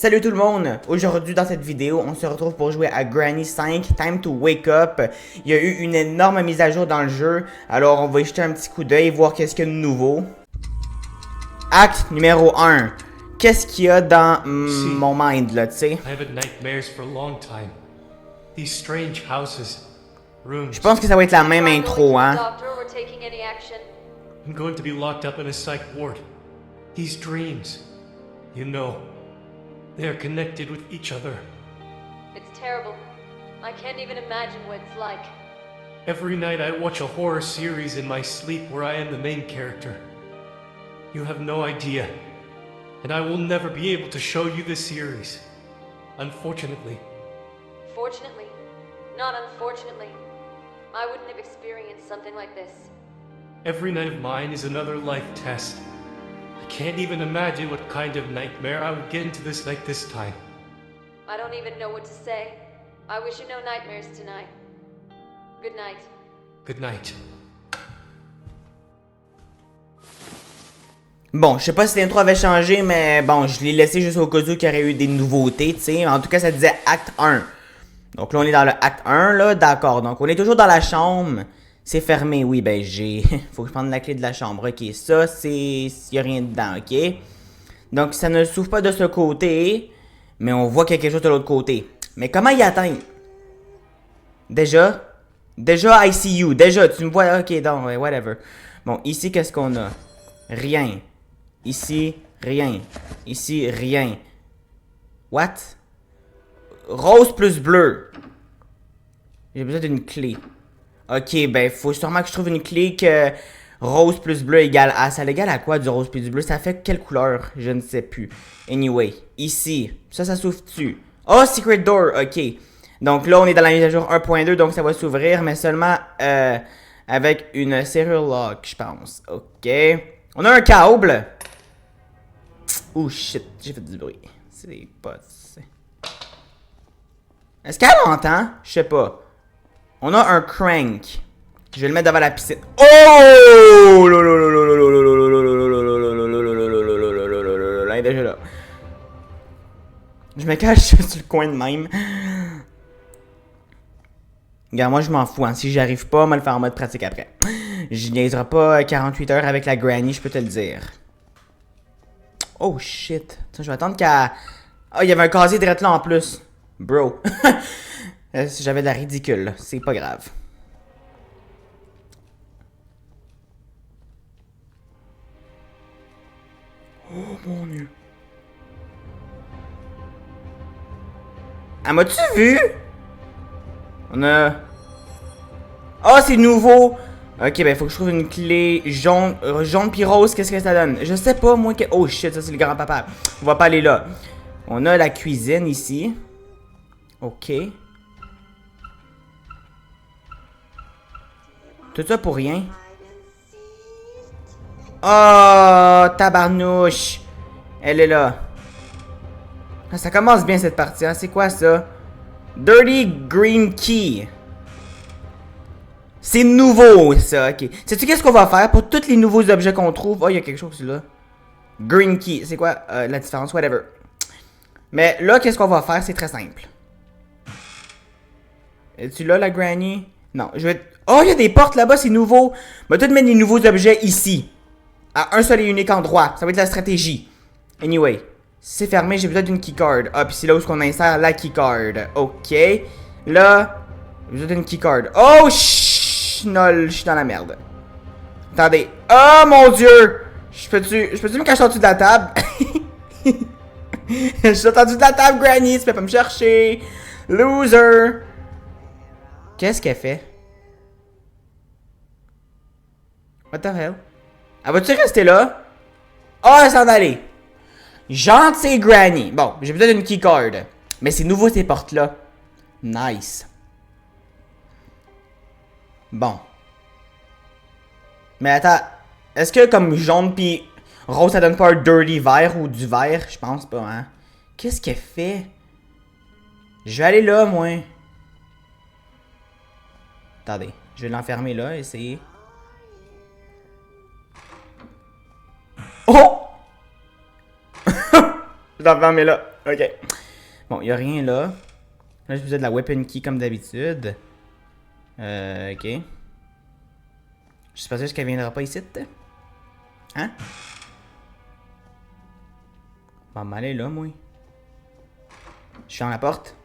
Salut tout le monde! Aujourd'hui dans cette vidéo, on se retrouve pour jouer à Granny 5, Time to Wake Up. Il y a eu une énorme mise à jour dans le jeu, alors on va y jeter un petit coup d'œil, voir qu'est-ce qu'il y a de nouveau. Acte numéro 1. Qu'est-ce qu'il y a dans mon mind là, tu sais? I've had nightmares for a long time. These strange houses, rooms. Je pense que ça va être la même intro, hein? I'm going to be locked up in a psych ward. These dreams, you know, they are connected with each other. It's terrible. I can't even imagine what it's like. Every night I watch a horror series in my sleep where I am the main character. You have no idea. And I will never be able to show you this series. Unfortunately. Fortunately, not unfortunately, I wouldn't have experienced something like this. Every night of mine is another life test. I can't even imagine what kind of nightmare I would get into this night this time. I don't even know what to say. I wish you no nightmares tonight. Good night. Good night. Bon, je sais pas si l'intro avait changé, mais bon, je l'ai laissé juste au cas où il y aurait eu des nouveautés, tu sais. En tout cas, ça disait acte 1. Donc là, on est dans le acte 1, là, d'accord. Donc, on est toujours dans la chambre. C'est fermé, oui, ben j'ai... Faut que je prenne la clé de la chambre. Ok, ça, c'est... Il y a rien dedans, ok. Donc, ça ne s'ouvre pas de ce côté, mais on voit qu'il y a quelque chose de l'autre côté. Mais comment y atteindre? Déjà, ICU. Déjà, tu me vois... Ok, donc, whatever. Bon, ici, qu'est-ce qu'on a? Rien. Ici, rien. Ici, rien. What? Rose plus bleu. J'ai besoin d'une clé. Ok, ben, faut sûrement que je trouve une clé que rose plus bleu égale à. Ça l'égale à quoi du rose plus du bleu? Ça fait quelle couleur? Je ne sais plus. Anyway, ici. Ça s'ouvre-tu? Oh, secret door. Ok. Donc là, on est dans la mise à jour 1.2, donc ça va s'ouvrir, mais seulement avec une serial lock, je pense. Ok. On a un câble. Oh shit, j'ai fait du bruit. C'est pas... Est-ce qu'elle entend? Je sais pas. On a un crank. Je vais le mettre devant la piscine. Oh! Là, il est déjà là. Je me cache sur le coin de même. Regarde, moi je m'en fous. Hein. Si j'arrive pas, on va le faire en mode pratique après. Je niaiserai pas 48 heures avec la granny, je peux te le dire. Oh shit. Tiens, je vais attendre qu'elle... Oh, il y avait un casier direct là en plus. Bro. J'avais de la ridicule, là. C'est pas grave. Oh mon dieu. Ah, m'as-tu vu? On a... Oh, c'est nouveau! Ok, ben faut que je trouve une clé jaune, pis rose, qu'est-ce que ça donne? Je sais pas, moi, que... Oh shit, ça c'est le grand-papa. On va pas aller là. On a la cuisine ici. Ok. Tout ça pour rien. Oh, tabarnouche. Elle est là. Ah, ça commence bien cette partie, hein. C'est quoi ça? Dirty Green Key. C'est nouveau, ça, ok. Sais-tu qu'est-ce qu'on va faire pour tous les nouveaux objets qu'on trouve? Oh, il y a quelque chose là. Green Key, c'est quoi la différence? Whatever. Mais là, qu'est-ce qu'on va faire? C'est très simple. Es-tu là, la granny? Non, je vais... Oh, il y a des portes là-bas, c'est nouveau. Je vais tout mettre des nouveaux objets ici. À un seul et unique endroit. Ça va être la stratégie. Anyway. Si c'est fermé, j'ai besoin d'une keycard. Ah, puis c'est là où on insère la keycard. Ok. Là, j'ai besoin d'une keycard. Oh, nol, je suis dans la merde. Attendez. Oh, mon dieu! Je peux-tu me cacher en dessous de la table? Je suis en dessous de la table, Granny. Tu peux pas me chercher. Loser. Qu'est-ce qu'elle fait? What the hell? Elle va-tu rester là? Oh, elle s'en aller. Gentil Granny. Bon, j'ai besoin d'une keycard. Mais c'est nouveau ces portes-là. Nice. Bon. Mais attends. Est-ce que comme jaune pis rose ça donne pas un dirty vert ou du vert? Je pense pas, hein. Qu'est-ce qu'elle fait? Je vais aller là, moi. Attendez. Je vais l'enfermer là, essayer. Oh! Je l'enferme là. Ok. Bon, y a rien là. Là, je vous ai de la weapon key comme d'habitude. Ok. Je suis pas sûr qu'elle viendra pas ici. Hein? Bon, m'aller là, moi. Je suis dans la porte.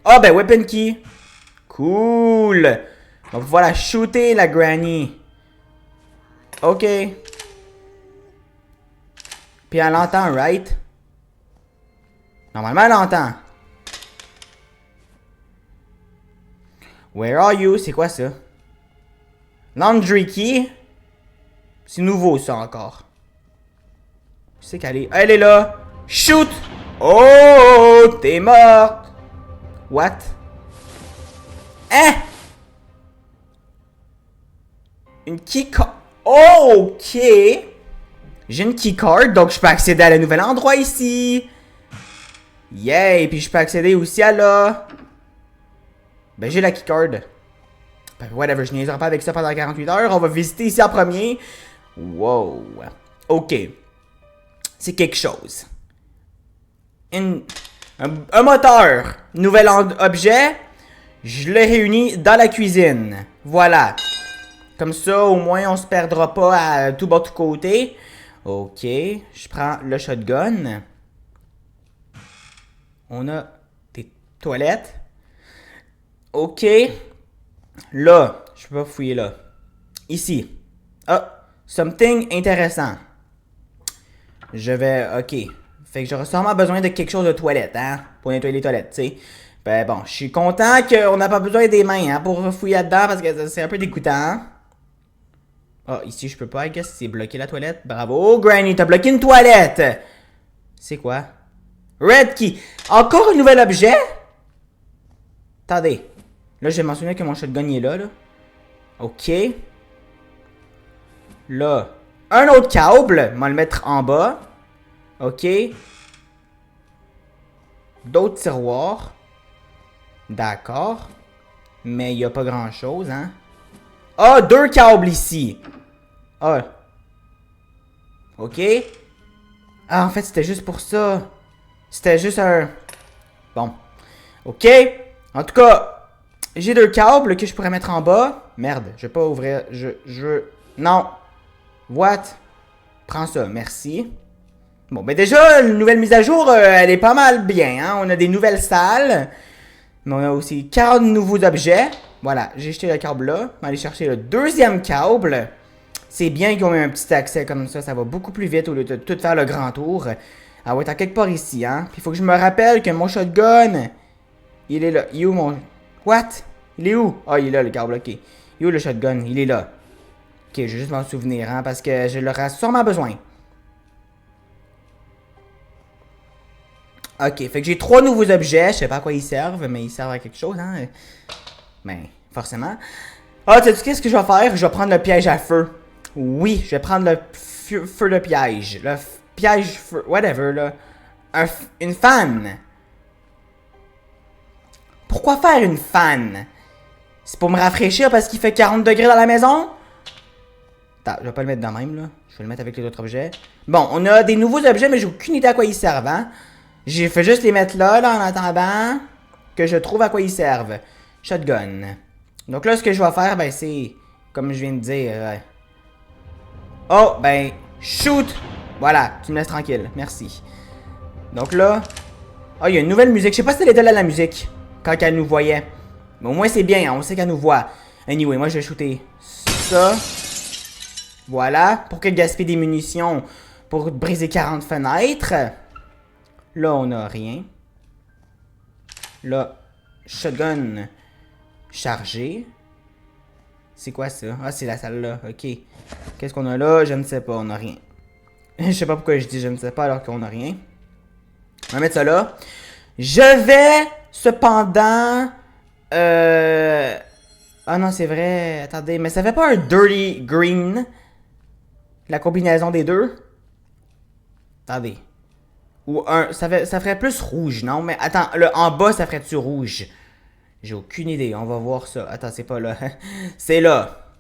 Oh, ben, weapon key. Cool. On va pouvoir la shooter, la granny. Ok. Puis elle entend, right? Normalement, elle entend. Where are you? C'est quoi ça? Laundry key? C'est nouveau, ça, encore. Je sais qu'elle est... Elle est là! Shoot! Oh! T'es morte! What? Hein? Une keycard. Oh, ok! J'ai une keycard, donc je peux accéder à le nouvel endroit ici. Yay! Puis je peux accéder aussi à là. Ben, j'ai la keycard. Ben, whatever, je niaiserai pas avec ça pendant 48 heures. On va visiter ici en premier. Wow. Ok. C'est quelque chose. Un moteur. Nouvel objet. Je le réunis dans la cuisine. Voilà. Comme ça, au moins, on se perdra pas à tout bas, tout côté. Ok. Je prends le shotgun. On a des toilettes. Ok. Là. Je peux pas fouiller là. Ici. Ah. Something intéressant. Je vais... Ok. Fait que j'aurai sûrement besoin de quelque chose de toilette, hein? Pour nettoyer les toilettes, tu sais. Ben bon, je suis content qu'on n'a pas besoin des mains, hein, pour fouiller là-dedans, parce que c'est un peu dégoûtant. Ah, ici, je peux pas, I guess, c'est bloqué la toilette. Bravo, Granny, t'as bloqué une toilette! C'est quoi? Red key! Encore un nouvel objet? Attendez. Là, je vais mentionner que mon shotgun est là, là. Ok. Là. Un autre câble. On va le mettre en bas. Ok. D'autres tiroirs. D'accord. Mais il n'y a pas grand chose, hein. Ah, deux câbles ici. Ah. Ok. Ah, en fait, c'était juste pour ça. C'était juste un... Bon. Ok. En tout cas, j'ai deux câbles que je pourrais mettre en bas. Merde, je vais pas ouvrir. Non. What? Prends ça, merci. Bon, ben déjà, la nouvelle mise à jour, elle est pas mal bien, hein. On a des nouvelles salles. Mais on a aussi 40 nouveaux objets. Voilà, j'ai jeté le câble là. On va aller chercher le deuxième câble. C'est bien qu'ils ont eu un petit accès comme ça. Ça va beaucoup plus vite au lieu de tout faire le grand tour. Elle va être à quelque part ici, hein. Puis il faut que je me rappelle que mon shotgun, il est là. Il est où mon... What? Il est où? Ah, il est là, le câble, ok. Il est où le shotgun? Il est là. Ok, je vais juste m'en souvenir, hein, parce que je l'aurai sûrement besoin. Ok, fait que j'ai 3 nouveaux objets. Je sais pas à quoi ils servent, mais ils servent à quelque chose, hein. Ben, forcément. Ah, tu sais qu'est-ce que je vais faire? Je vais prendre le piège à feu. Oui, je vais prendre le feu de piège. Le piège feu, whatever, là. Une fan. Pourquoi faire une fan? C'est pour me rafraîchir parce qu'il fait 40 degrés dans la maison? Attends, je vais pas le mettre dans même, là. Je vais le mettre avec les autres objets. Bon, on a des nouveaux objets, mais j'ai aucune idée à quoi ils servent, hein. J'ai fait juste les mettre là, en attendant que je trouve à quoi ils servent. Shotgun. Donc là, ce que je vais faire, ben, c'est... Comme je viens de dire... Oh, ben... Shoot! Voilà, tu me laisses tranquille. Merci. Donc là... Oh, il y a une nouvelle musique. Je sais pas si elle était là, la musique. Quand elle nous voyait. Mais au moins, c'est bien. Hein, on sait qu'elle nous voit. Anyway, moi, je vais shooter ça. Voilà. Pour qu'elle gaspille des munitions. Pour briser 40 fenêtres. Là, on a rien. Là, shotgun chargé. C'est quoi ça? Ah, c'est la salle là. Ok. Qu'est-ce qu'on a là? Je ne sais pas. On a rien. Je sais pas pourquoi je dis je ne sais pas alors qu'on a rien. On va mettre ça là. Je vais cependant... Ah non, c'est vrai. Attendez, mais ça fait pas un dirty green? La combinaison des deux? Attendez. Ou un... Ça ferait plus rouge, non? Mais attends, le en bas, ça ferait-tu rouge? J'ai aucune idée. On va voir ça. Attends, c'est pas là. C'est là.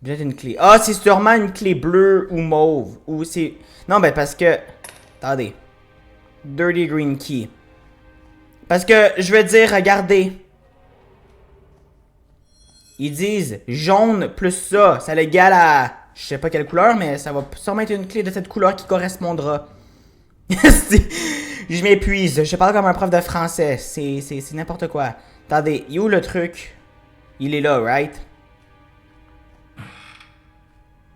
Peut-être une clé. Ah, c'est sûrement une clé bleue ou mauve. Ou c'est... Non, ben parce que... Attendez. Dirty green key. Parce que, je veux dire, regardez. Ils disent jaune plus ça. Ça l'égale à... Je sais pas quelle couleur, mais ça va sûrement être une clé de cette couleur qui correspondra. Je m'épuise. Je parle comme un prof de français. C'est n'importe quoi. Attendez, où le truc? Il est là, right?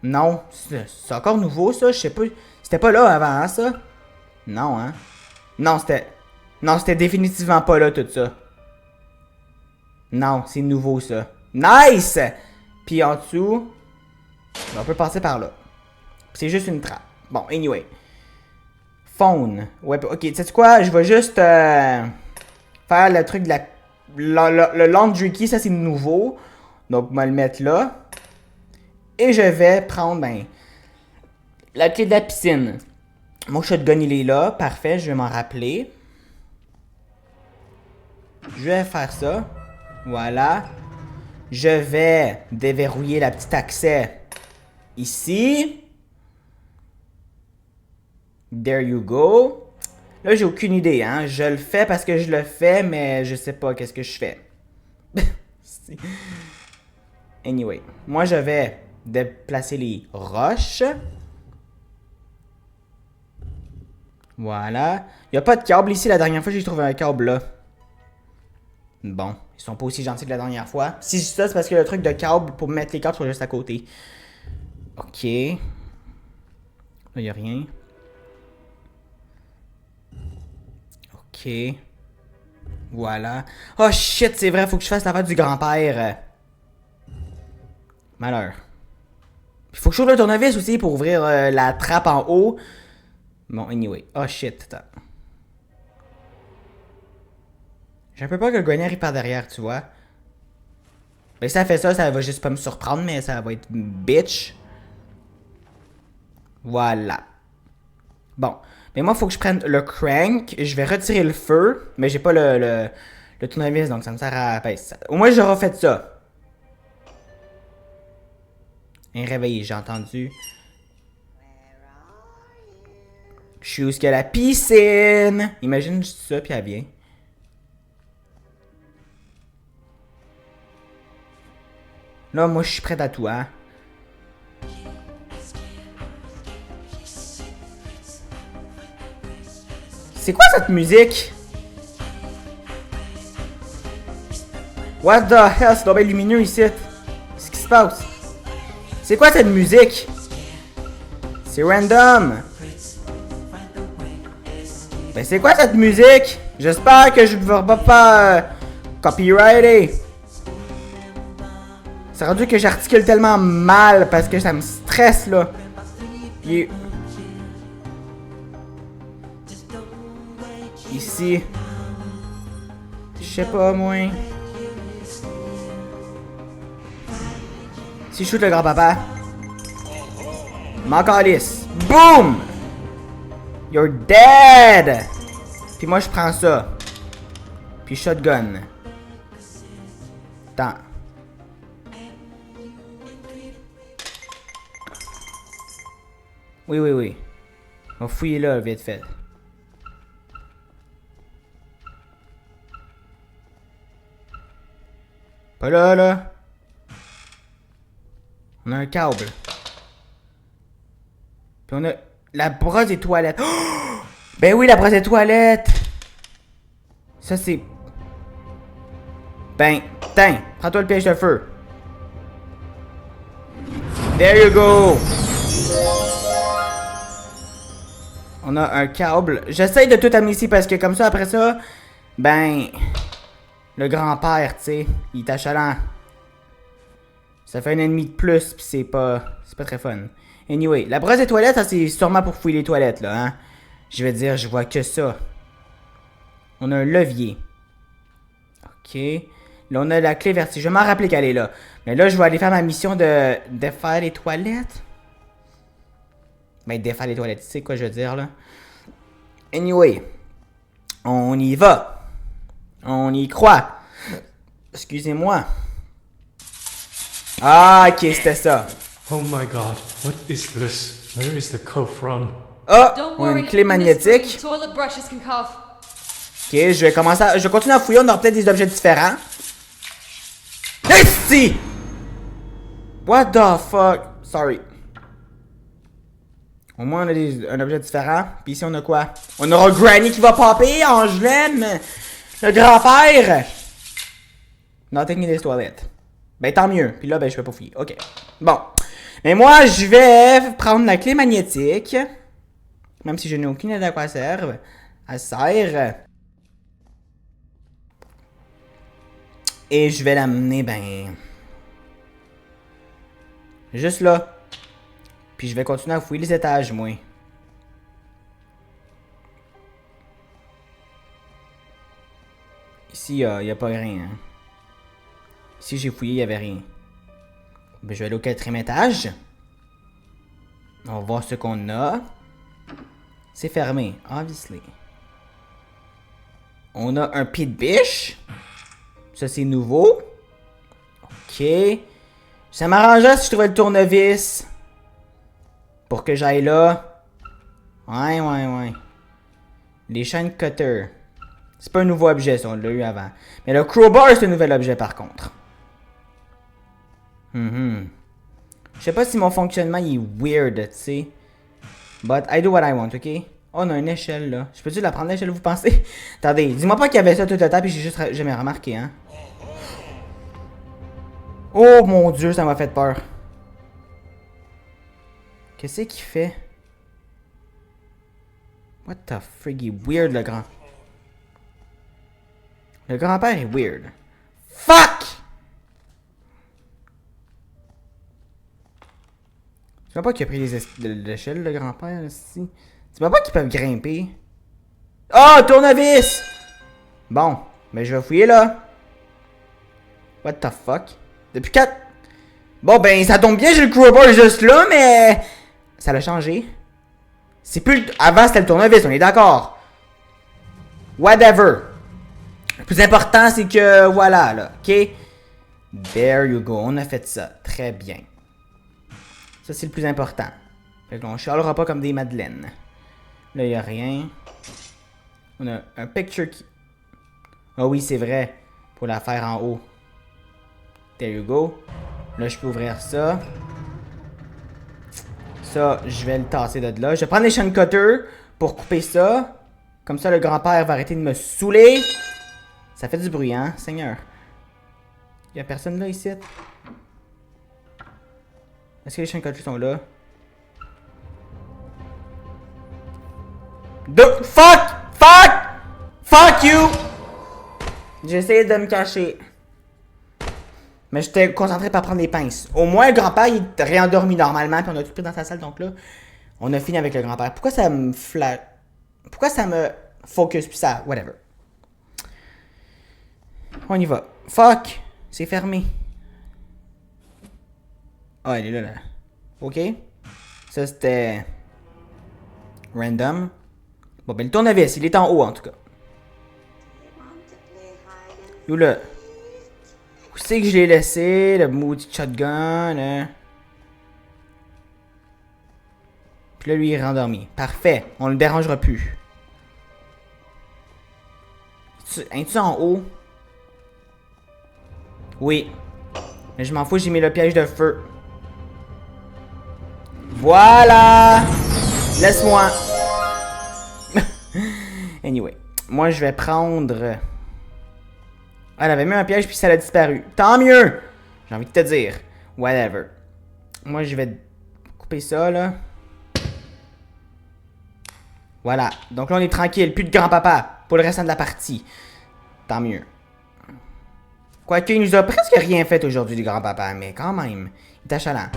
Non. C'est encore nouveau, ça? Je sais pas. C'était pas là avant, hein, ça? Non, hein? Non, c'était... Non, c'était définitivement pas là, tout ça. Non, c'est nouveau, ça. Nice! Puis en dessous... On peut passer par là. C'est juste une trappe. Bon, anyway. Phone. Ouais, ok, tu sais quoi? Je vais juste faire le truc de la... Le laundry key, ça c'est nouveau. Donc, on va le mettre là. Et je vais prendre, ben... la clé de la piscine. Mon shotgun, il est là. Parfait, je vais m'en rappeler. Je vais faire ça. Voilà. Je vais déverrouiller la petite accès ici. There you go. Là, j'ai aucune idée, hein. Je le fais parce que je le fais, mais je sais pas qu'est-ce que je fais. Anyway. Moi, je vais déplacer les roches. Voilà. Il n'y a pas de câble ici. La dernière fois, j'ai trouvé un câble là. Bon. Ils sont pas aussi gentils que la dernière fois. Si je dis ça, c'est parce que le truc de câble pour mettre les câbles sont juste à côté. Ok. Là, il n'y a rien. Ok. Voilà. Oh shit, c'est vrai, faut que je fasse l'affaire du grand-père. Malheur. Il faut que je trouve le tournevis aussi pour ouvrir la trappe en haut. Bon, anyway. Oh shit, attends. J'ai un peu peur que le grenier arrive par derrière, tu vois. Mais si ça fait ça, ça va juste pas me surprendre, mais ça va être bitch. Voilà. Bon. Mais moi, il faut que je prenne le crank. Je vais retirer le feu. Mais j'ai pas le tournevis, donc ça me sert à... Ben, ça... Au moins, j'aurai fait ça. Un réveil, j'ai entendu. Je suis où est-ce qu'il y a la piscine? Imagine juste ça, puis elle vient. Là, moi, je suis prêt à tout, hein. C'est quoi cette musique? What the hell? C'est donc bien lumineux ici. Qu'est-ce qui se passe? C'est quoi cette musique? C'est random. Ben c'est quoi cette musique? J'espère que je ne vais pas faire copyrighter. C'est rendu que j'articule tellement mal parce que ça me stresse là. Puis... Ici. Je sais pas moi. Si je shoot le grand-papa. M'en calisse. Boom! You're dead! Puis moi je prends ça. Puis shotgun. Attends. Oui. On va fouiller là vite fait. Pas là. On a un câble. Puis on a la brosse des toilettes. Oh! Ben oui, la brosse des toilettes. Ça c'est... Ben, tiens, prends-toi le piège de feu. There you go. On a un câble. J'essaye de tout amener ici parce que comme ça, après ça, ben... Le grand-père, tu sais, il est achalant. Ça fait un ennemi de plus, pis c'est pas très fun. Anyway, la brosse des toilettes, ça c'est sûrement pour fouiller les toilettes, là, hein. Je vais dire, je vois que ça. On a un levier. Ok. Là, on a la clé vertige. Je vais m'en rappeler qu'elle est là. Mais là, je vais aller faire ma mission de faire les toilettes. Ben, défaire les toilettes, tu sais quoi je veux dire, là. Anyway. On y va. On y croit. Excusez-moi. Ah, ok, c'était ça. Oh my god, what is this? Where is the cove from? Ah! Don't On a worry, une clé in this magnétique. room, toilet brushes can cough. Ok, je vais continuer à fouiller, on aura peut-être des objets différents. Esti! What the fuck? Sorry. Au moins on a un objet différent. Puis ici on a quoi? On aura Granny qui va popper, Angelem! Le grand-père! Nothing in this toilet. Ben tant mieux. Puis là, ben je vais pas fouiller. Ok. Bon. Mais moi, je vais prendre la clé magnétique. Même si je n'ai aucune idée à quoi elle sert. Elle sert. Et je vais l'amener, ben... juste là. Puis je vais continuer à fouiller les étages, moi. Ici, il n'y a pas rien. Hein. Ici, j'ai fouillé, il n'y avait rien. Ben, je vais aller au 4e étage. On va voir ce qu'on a. C'est fermé, obviously. On a un pit biche. Ça, c'est nouveau. Ok. Ça m'arrangerait si je trouvais le tournevis. Pour que j'aille là. Ouais. Les chaînes cutter. C'est pas un nouveau objet, ça, on l'a eu avant. Mais le crowbar, c'est un nouvel objet, par contre. Je sais pas si mon fonctionnement il est weird, tu sais. But I do what I want, ok? Oh, on a une échelle, là. Je peux-tu la prendre, l'échelle, vous pensez? Attendez, dis-moi pas qu'il y avait ça tout le temps, puis j'ai juste jamais remarqué, hein. Oh, mon Dieu, ça m'a fait peur. Qu'est-ce qu'il fait? What the frig, il est weird, le grand. Le grand-père est weird. Fuck! Tu vois pas qu'il a pris l'échelle, le grand-père, ici? Tu vois pas qu'ils peuvent grimper? Oh, tournevis! Bon, ben je vais fouiller là. What the fuck? Depuis 4... Bon, ben ça tombe bien, j'ai le crowbar juste là, mais... Ça l'a changé. C'est plus... Avant, c'était le tournevis, on est d'accord. Whatever. Le plus important, c'est que... Voilà, là, ok? There you go, on a fait ça. Très bien. Ça, c'est le plus important. Fait qu'on chialera pas comme des madeleines. Là, y a rien. On a un picture qui... Ah oui, c'est vrai. Pour la faire en haut. There you go. Là, je peux ouvrir ça. Ça, je vais le tasser de là. Je vais prendre les chaînes cutter pour couper ça. Comme ça, le grand-père va arrêter de me saouler. Ça fait du bruit, hein, Seigneur. Y a personne là, ici? Est-ce que les chaînes cutter sont là? Fuck you! J'ai essayé de me cacher. Mais j'étais concentré par prendre des pinces. Au moins, le grand-père, il est réendormi normalement, puis on a tout pris dans sa salle, donc là, on a fini avec le grand-père. Pourquoi ça me Pourquoi ça me focus, puis ça... Whatever. On y va. Fuck! C'est fermé. Ah, elle est là. Ok. Ça, c'était... random. Bon, ben, le tournevis, il est en haut, en tout cas. Où là? Où c'est que je l'ai laissé? Le maudit shotgun, hein? Puis là, lui, il est rendormi. Parfait. On le dérangera plus. Es-tu en haut? Oui. Mais je m'en fous, j'ai mis le piège de feu. Voilà! Laisse-moi. Anyway. Moi, je vais prendre... Elle avait mis un piège puis ça a disparu. Tant mieux! J'ai envie de te dire. Whatever. Moi, je vais couper ça, là. Voilà. Donc là, on est tranquille. Plus de grand-papa pour le restant de la partie. Tant mieux. Quoique, il nous a presque rien fait aujourd'hui, le grand-papa. Mais quand même, il est achalant.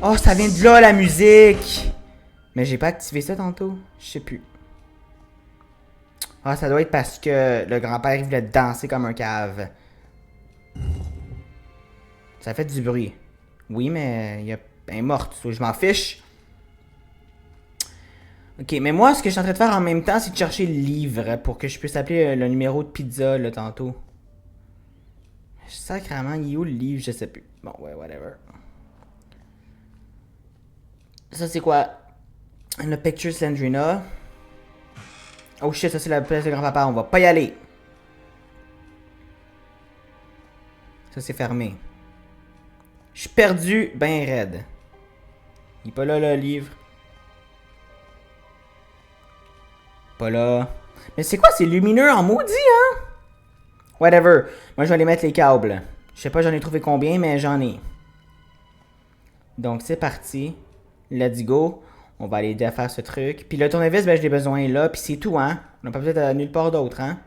Oh, ça vient de là, la musique! Mais j'ai pas activé ça tantôt. Je sais plus. Ah, ça doit être parce que le grand-père voulait danser comme un cave. Ça fait du bruit. Oui, mais elle est morte. Je m'en fiche. Ok, mais moi, ce que je suis en train de faire en même temps, c'est de chercher le livre pour que je puisse appeler le numéro de pizza, là, tantôt. Sacrément, il est où le livre? Je sais plus. Bon, ouais, whatever. Ça, c'est quoi? Le picture Sandrina. Oh shit, ça c'est la place de grand-papa. On va pas y aller. Ça c'est fermé. Je suis perdu, ben raide. Il est pas là le livre. Pas là. Mais c'est quoi, c'est lumineux en maudit, hein? Whatever. Moi je vais aller mettre les câbles. Je sais pas j'en ai trouvé combien, mais j'en ai. Donc c'est parti. Let's go. On va aller défaire ce truc. Puis le tournevis, ben je l'ai besoin là. Puis c'est tout, hein? On n'a pas besoin de nulle part d'autre, hein?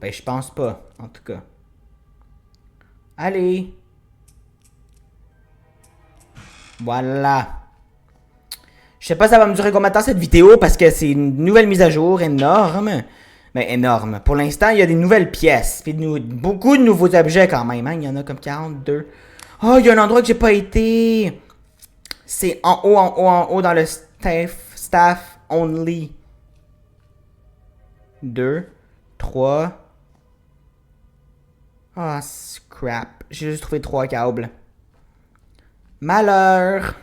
Ben je pense pas, en tout cas. Allez. Voilà. Je sais pas ça va me durer combien de temps cette vidéo parce que c'est une nouvelle mise à jour énorme. Ben énorme. Pour l'instant, il y a des nouvelles pièces. Puis beaucoup de nouveaux objets quand même. Hein? Il y en a comme 42. Oh, il y a un endroit que j'ai pas été. C'est en haut, en haut, en haut dans le staff only. 2, 3. Ah, scrap. J'ai juste trouvé 3 câbles. Malheur.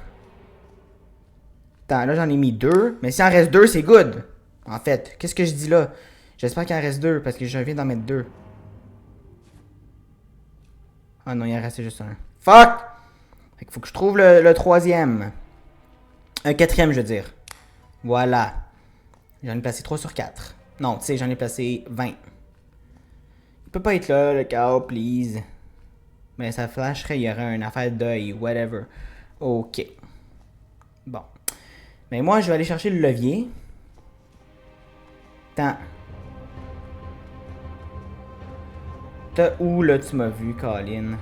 Attends, là j'en ai mis 2. Mais s'il en reste 2, c'est good. En fait, qu'est-ce que je dis là? J'espère qu'il en reste 2 parce que je viens d'en mettre 2. Ah non, il en restait juste un. Fuck! Fait qu'il faut que je trouve le troisième. Un quatrième, je veux dire. Voilà. J'en ai placé 3 sur 4. Non, tu sais, j'en ai placé 20. Il peut pas être là, le câble, please. Mais ça flasherait, il y aurait une affaire d'œil, whatever. Ok. Bon. Mais moi, je vais aller chercher le levier. Attends. T'as où, là, tu m'as vu, Colin?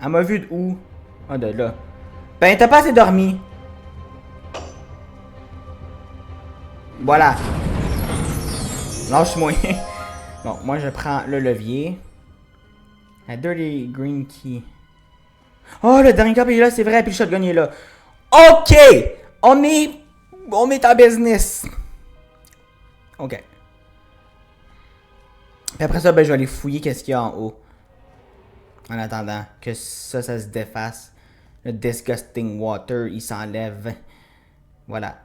Elle m'a vu de où? Ah, de là. Ben, t'as pas assez dormi. Voilà. Lâche-moi. Bon, moi, je prends le levier. La Dirty Green Key. Oh, le dernier câble est là, c'est vrai, puis le shotgun est là. OK! On est en business. OK. Puis après ça, ben, je vais aller fouiller qu'est-ce qu'il y a en haut. En attendant que ça se défasse. Le disgusting water, il s'enlève. Voilà.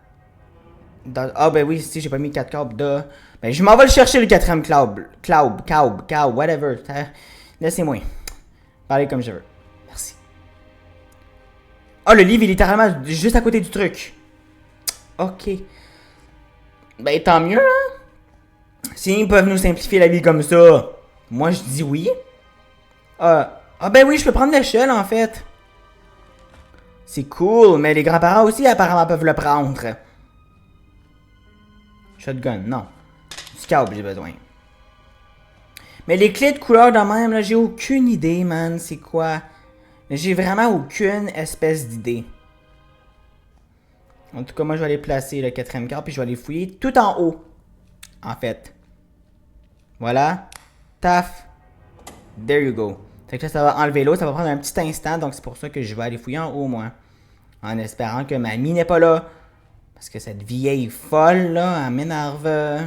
Ah ben oui, si j'ai pas mis 4 câbles de... Ben je m'en vais le chercher le quatrième câble, whatever. Laissez-moi. Parlez comme je veux. Merci. Oh, le livre il est littéralement juste à côté du truc. Ok. Ben tant mieux, hein. S'ils peuvent nous simplifier la vie comme ça, moi je dis oui. Ah ben oui, je peux prendre l'échelle en fait. C'est cool, mais les grands-parents aussi apparemment peuvent le prendre. Shotgun, non. Du câble, j'ai besoin. Mais les clés de couleur de même, là, j'ai aucune idée, man. C'est quoi? J'ai vraiment aucune espèce d'idée. En tout cas, moi, je vais aller placer le quatrième câble, puis je vais aller fouiller tout en haut. En fait. Voilà. Taf. There you go. Fait que là, ça va enlever l'eau. Ça va prendre un petit instant, donc c'est pour ça que je vais aller fouiller en haut, moi. En espérant que mamie n'est pas là. Parce que cette vieille folle, là, elle m'énerve.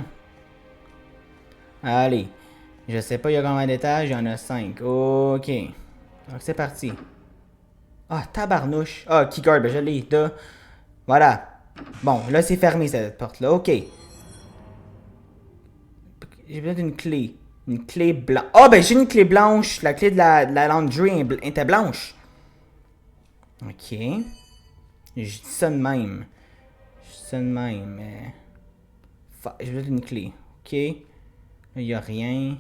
Allez. Je sais pas, il y a combien d'étages? Il y en a 5. OK. Donc, c'est parti. Ah, tabarnouche. Ah, keycard, ben je l'ai. Voilà. Bon, là, c'est fermé, cette porte-là. OK. J'ai besoin d'une clé. Une clé blanche. Ah, ben j'ai une clé blanche. La clé de la laundry était blanche. OK. Je dis ça de même. J'ai besoin d'une clé. OK. Là, il n'y a rien.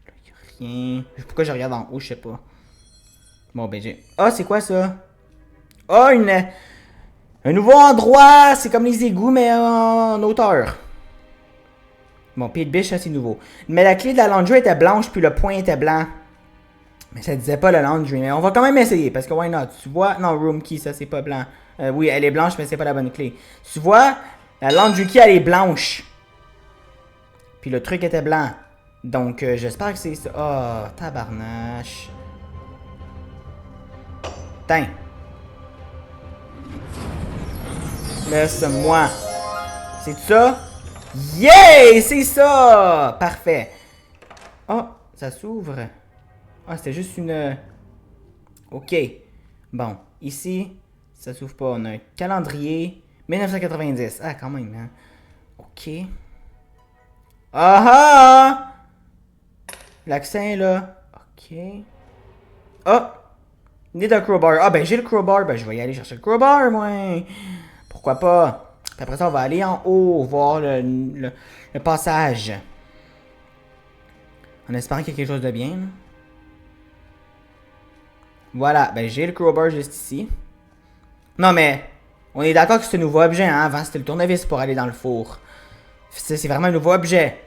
Là, il n'y a rien. Pourquoi je regarde en haut, je sais pas. Bon, ben j'ai... Ah, c'est quoi ça? Ah, un nouveau endroit! C'est comme les égouts, mais en hauteur. Bon, pied de biche, ça c'est nouveau. Mais la clé de la laundry était blanche, puis le point était blanc. Mais ça disait pas le laundry. Mais on va quand même essayer, parce que why not? Tu vois? Non, room key, ça c'est pas blanc. Oui, elle est blanche, mais c'est pas la bonne clé. Tu vois? La laundry key, elle est blanche. Puis le truc était blanc. Donc, j'espère que c'est ça. Oh, tabarnache. Tain. Laisse-moi. C'est ça? Yeah! C'est ça! Parfait. Oh, ça s'ouvre. Ah, c'était juste une... OK. Bon, ici, Ça s'ouvre pas. On a un calendrier 1990. Ah, quand même, hein. Ok. Ah ah! L'accent, là. Ok. Ah! Need a crowbar. Ah, ben j'ai le crowbar. Ben je vais y aller chercher le crowbar, moi. Pourquoi pas? Puis après ça, on va aller en haut, voir le passage. En espérant qu'il y a quelque chose de bien. Là. Voilà, ben j'ai le crowbar juste ici. Non, mais on est d'accord que c'est un nouveau objet, hein? Avant, c'était le tournevis pour aller dans le four. C'est vraiment un nouveau objet.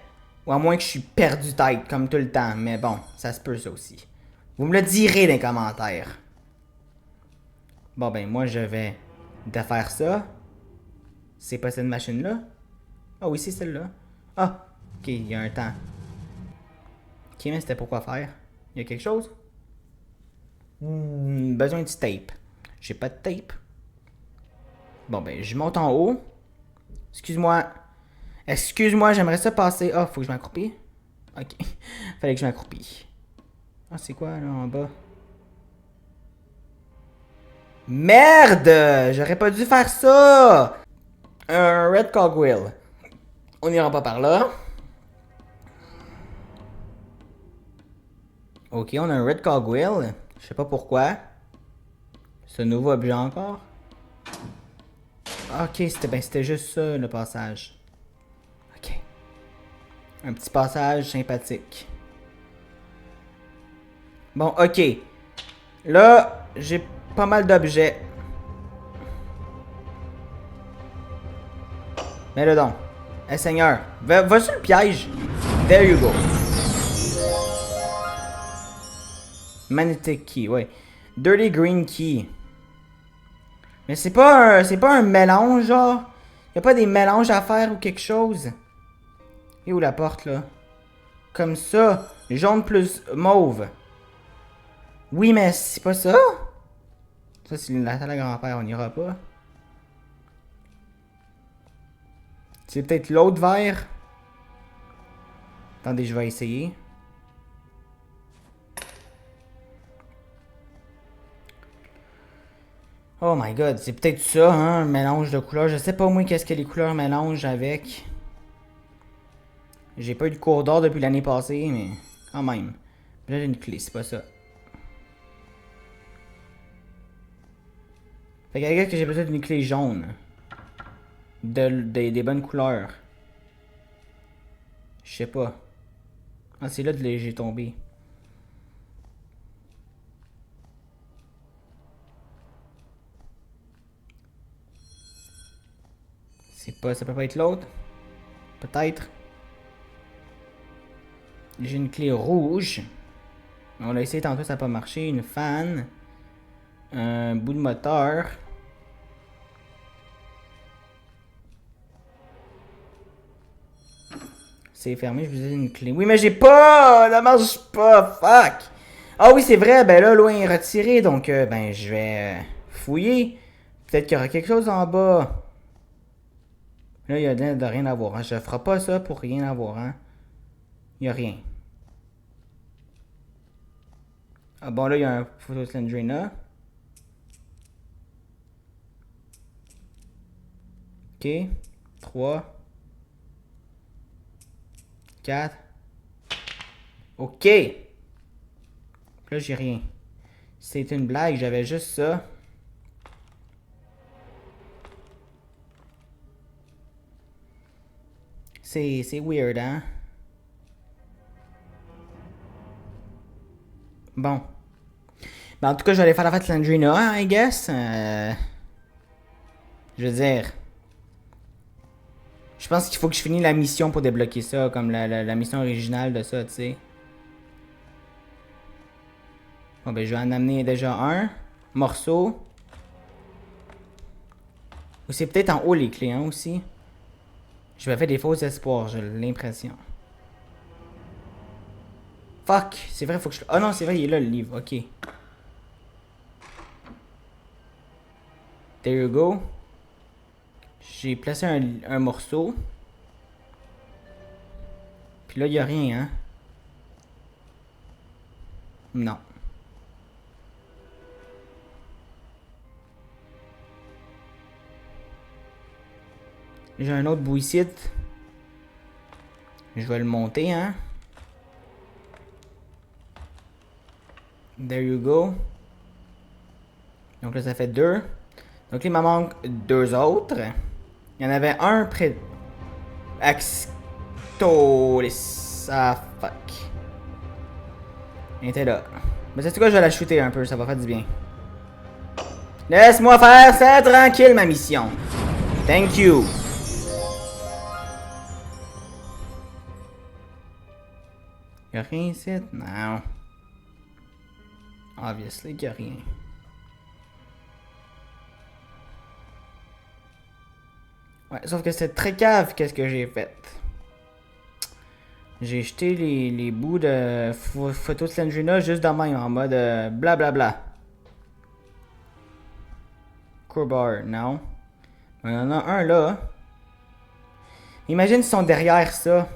Ou à moins que je suis perdu tête, comme tout le temps. Mais bon, ça se peut, ça aussi. Vous me le direz dans les commentaires. Bon, ben, moi, je vais défaire ça. C'est pas cette machine-là? Ah oui, c'est celle-là. Ah, ok, il y a un temps. Ok, mais c'était pour quoi faire? Il y a quelque chose? Besoin de tape. J'ai pas de tape. Bon, ben, je monte en haut. Excuse-moi. Excuse-moi, j'aimerais ça passer. Ah, faut que je m'accroupisse. Ok. Fallait que je m'accroupisse. Ah, c'est quoi, là, en bas? Merde! J'aurais pas dû faire ça! Un Red Cogwheel. On n'ira pas par là. Ok, on a un Red Cogwheel. Je sais pas pourquoi. Ce nouveau objet encore. Ok, c'était juste ça le passage. Ok. Un petit passage sympathique. Bon, ok. Là, j'ai pas mal d'objets. Mets-le donc. Eh Seigneur, va sur le piège. There you go. Magnetic Key, ouais. Dirty Green Key. Mais c'est pas un mélange, genre. Y a pas des mélanges à faire ou quelque chose. Et où la porte, là? Comme ça. Jaune plus mauve. Oui, mais c'est pas ça. Ça, c'est la salle à grand-père, on n'ira pas. C'est peut-être l'autre verre. Attendez, je vais essayer. Oh my god, c'est peut-être ça, hein, un mélange de couleurs. Je sais pas moi qu'est-ce que les couleurs mélangent avec. J'ai pas eu de cours d'or depuis l'année passée, mais quand même. Là, j'ai une clé, c'est pas ça. Fait que j'ai besoin d'une clé jaune. Des bonnes couleurs. Je sais pas. Ah, c'est là que j'ai tombé. C'est pas, ça peut pas être l'autre. Peut-être. J'ai une clé rouge. On l'a essayé tantôt, ça n'a pas marché. Une fan. Un bout de moteur. C'est fermé, je vous ai une clé. Oui, mais j'ai pas! Ça marche pas! Fuck! Ah oui, c'est vrai, ben là, loin est retiré, donc ben je vais fouiller. Peut-être qu'il y aura quelque chose en bas. Là, il y a de rien à voir. Hein. Je ferai pas ça pour rien avoir. Hein. Il y a rien. Ah bon, là, il y a un Photoslandrina. Ok. 3. 4. Ok. Là, j'ai rien. C'est une blague, j'avais juste ça. C'est weird, hein? Bon. Ben, en tout cas, je vais aller faire la fête Landrina, hein, I guess. Je veux dire... Je pense qu'il faut que je finisse la mission pour débloquer ça, comme la mission originale de ça, tu sais. Bon, ben, je vais en amener déjà un morceau. Ou c'est peut-être en haut les clés, hein, aussi. Je vais faire des faux espoirs, j'ai l'impression. Fuck, c'est vrai, faut que je... Oh non, c'est vrai, il est là, le livre, ok. There you go. J'ai placé un morceau. Puis là, il n'y a rien, hein. Non. J'ai un autre bout ici. Je vais le monter, hein. There you go. Donc là, ça fait 2. Donc là, il m'en manque 2 autres. Il y en avait un près... Axtolis. Ah, fuck. Il était là. Mais c'est quoi, je vais la shooter un peu, ça va faire du bien. Laisse-moi faire ça tranquille, ma mission. Thank you. Y'a rien ici? Non. Obviously qu'il y a rien. Ouais, sauf que c'est très cave, qu'est-ce que j'ai fait. J'ai jeté les bouts de photo de Slendrina juste dans même, en mode blablabla. Crowbar, non. Il y en a un là. Imagine s'ils sont derrière ça.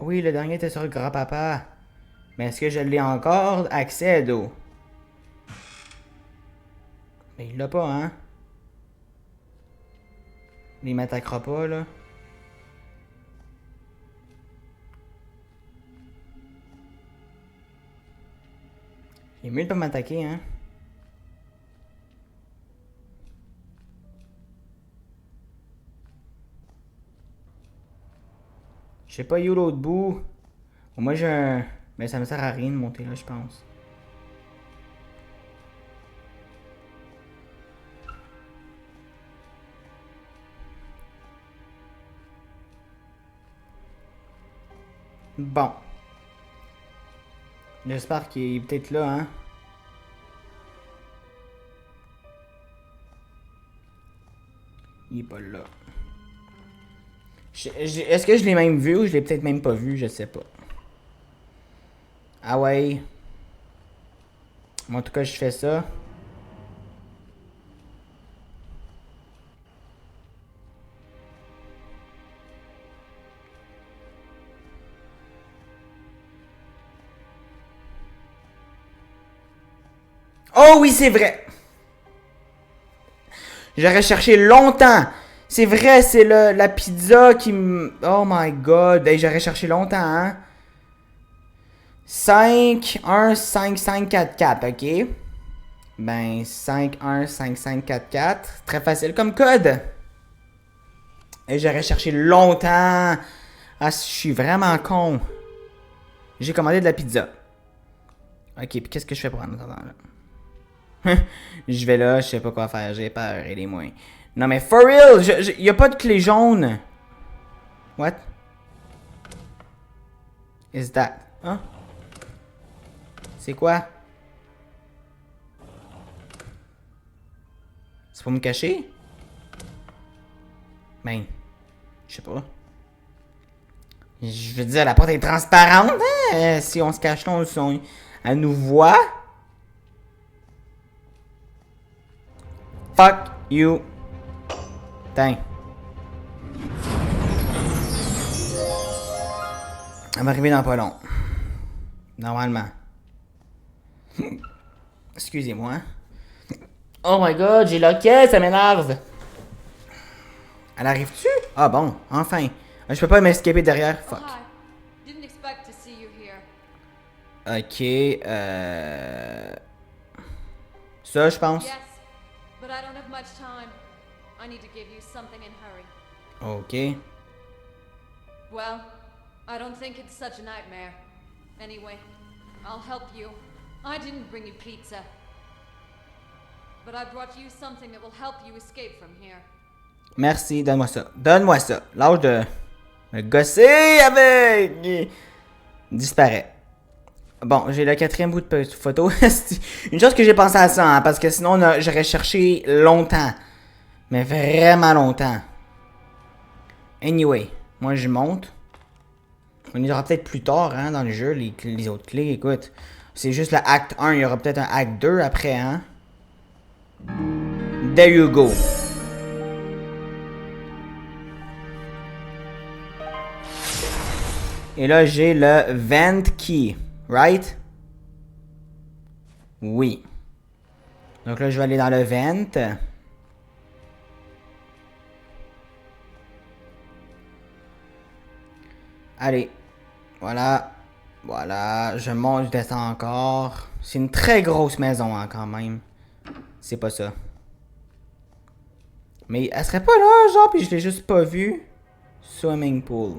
Oui, le dernier était sur le grand-papa. Mais est-ce que je l'ai encore accès à dos? Mais il l'a pas, hein? Il m'attaquera pas, là. Il est mieux de pas m'attaquer, hein? Je sais pas où l'autre bout. Moi j'ai un... Mais ça me sert à rien de monter là, je pense. Bon. J'espère qu'il est peut-être là, hein. Il est pas là. Est-ce que je l'ai même vu ou je l'ai peut-être même pas vu, je sais pas. Ah ouais. Moi, en tout cas, je fais ça. Oh oui, c'est vrai. J'aurais cherché longtemps. C'est vrai, c'est la pizza qui me... Oh my god. Hey, j'aurais cherché longtemps, hein. 5, 1, 5, 5, 4, 4, ok? Ben, 5, 1, 5, 5, 4, 4. Très facile comme code. Et j'aurais cherché longtemps. Ah, je suis vraiment con. J'ai commandé de la pizza. Ok, puis qu'est-ce que je fais pour en attendant, là? Je vais là, je sais pas quoi faire, j'ai peur, aidez-moi. Non mais for real, y a pas de clé jaune. What? Is that? Hein? C'est quoi? C'est pour me cacher? Ben, je sais pas. Je veux dire, la porte est transparente, hein? Si on se cache là, elle nous voit. Fuck you. Tiens. Elle va arriver dans pas long. Normalement. Excusez-moi. Oh my god, j'ai loqué, ça m'énerve. Elle arrive-tu? Ah bon, enfin. Je peux pas m'escaper derrière. Fuck. Oh, hi. Didn't expect to see you here. Ok, ça, je pense. Yes, but I don't have much time. I need to give you something in hurry. Ok. Well, I don't think it's such a nightmare. Anyway, I'll help you. I didn't bring you pizza. But I brought you something that will help you escape from here. Merci, donne-moi ça. Donne-moi ça. L'âge de me gosser avec... Disparaît. Bon, j'ai le 4e bout de photo. Une chose que j'ai pensé à ça, hein, parce que sinon j'aurais cherché longtemps. Mais vraiment longtemps. Anyway, moi je monte. On y aura peut-être plus tard, hein, dans le jeu, les autres clés, écoute. C'est juste le acte 1, il y aura peut-être un acte 2 après, hein. There you go. Et là, j'ai le vent key, right? Oui. Donc là, je vais aller dans le vent. Allez. Voilà. Voilà. Je monte, je descends encore. C'est une très grosse maison, hein, quand même. C'est pas ça. Mais elle serait pas là, genre, puis je l'ai juste pas vue. Swimming pool.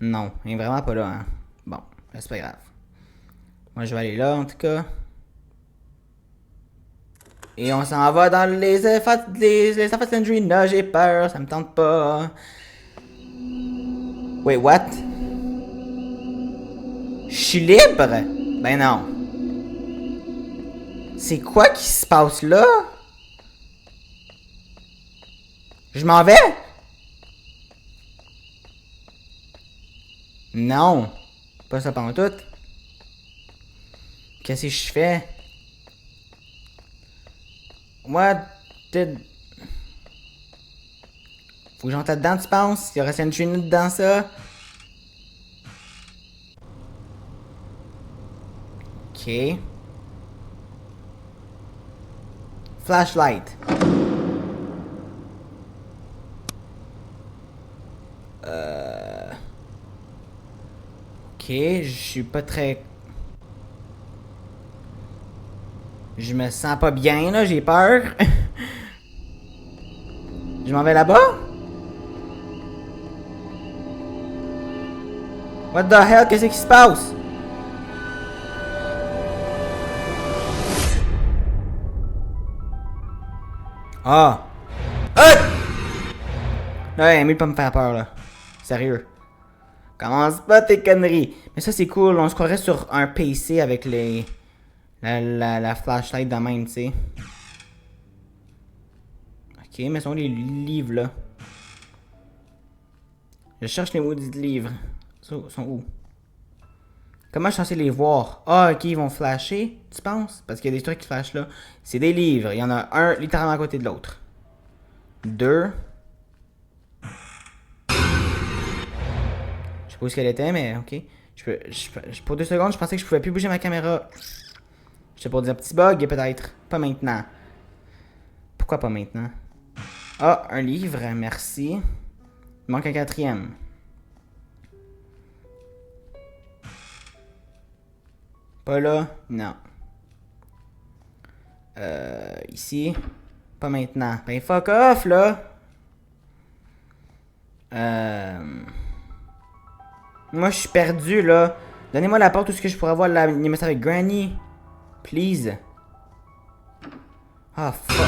Non, elle est vraiment pas là, hein. Bon, c'est pas grave. Moi, je vais aller là, en tout cas. Et on s'en va dans les Alpha Centauri. Là, j'ai peur, ça me tente pas. Wait, what? Je suis libre? Ben non. C'est quoi qui se passe là? Je m'en vais? Non. Pas ça pendant tout. Qu'est-ce que je fais? What did... Faut que j'entre là-dedans, tu penses? Il y aurait une minute dans ça? Ok. Flashlight. Ok, je suis pas très... Je me sens pas bien, là, j'ai peur. Je m'en vais là-bas? What the hell, qu'est-ce qui se passe? Ah! Ah! Ouais, mieux de pas me faire peur, là. Sérieux. Commence pas tes conneries. Mais ça, c'est cool, on se croirait sur un PC avec les... La flashlight de même, tu sais. Ok, mais sont les livres, là? Je cherche les maudits livres. Ils sont où? Comment je suis censé les voir? Ah, ok, ils vont flasher, tu penses? Parce qu'il y a des trucs qui flashent là. C'est des livres. Il y en a un littéralement à côté de l'autre. Deux. Je sais pas où qu'elle était, mais ok. Pour 2 secondes, je pensais que je pouvais plus bouger ma caméra. J'étais pour dire petit bug, peut-être. Pas maintenant. Pourquoi pas maintenant? Ah, un livre, merci. Il manque un quatrième. Pas là? Non. Ici. Pas maintenant. Ben fuck off là! Moi je suis perdu là. Donnez-moi la porte où est-ce que je pourrais avoir l'animation avec Granny. Please. Ah fuck.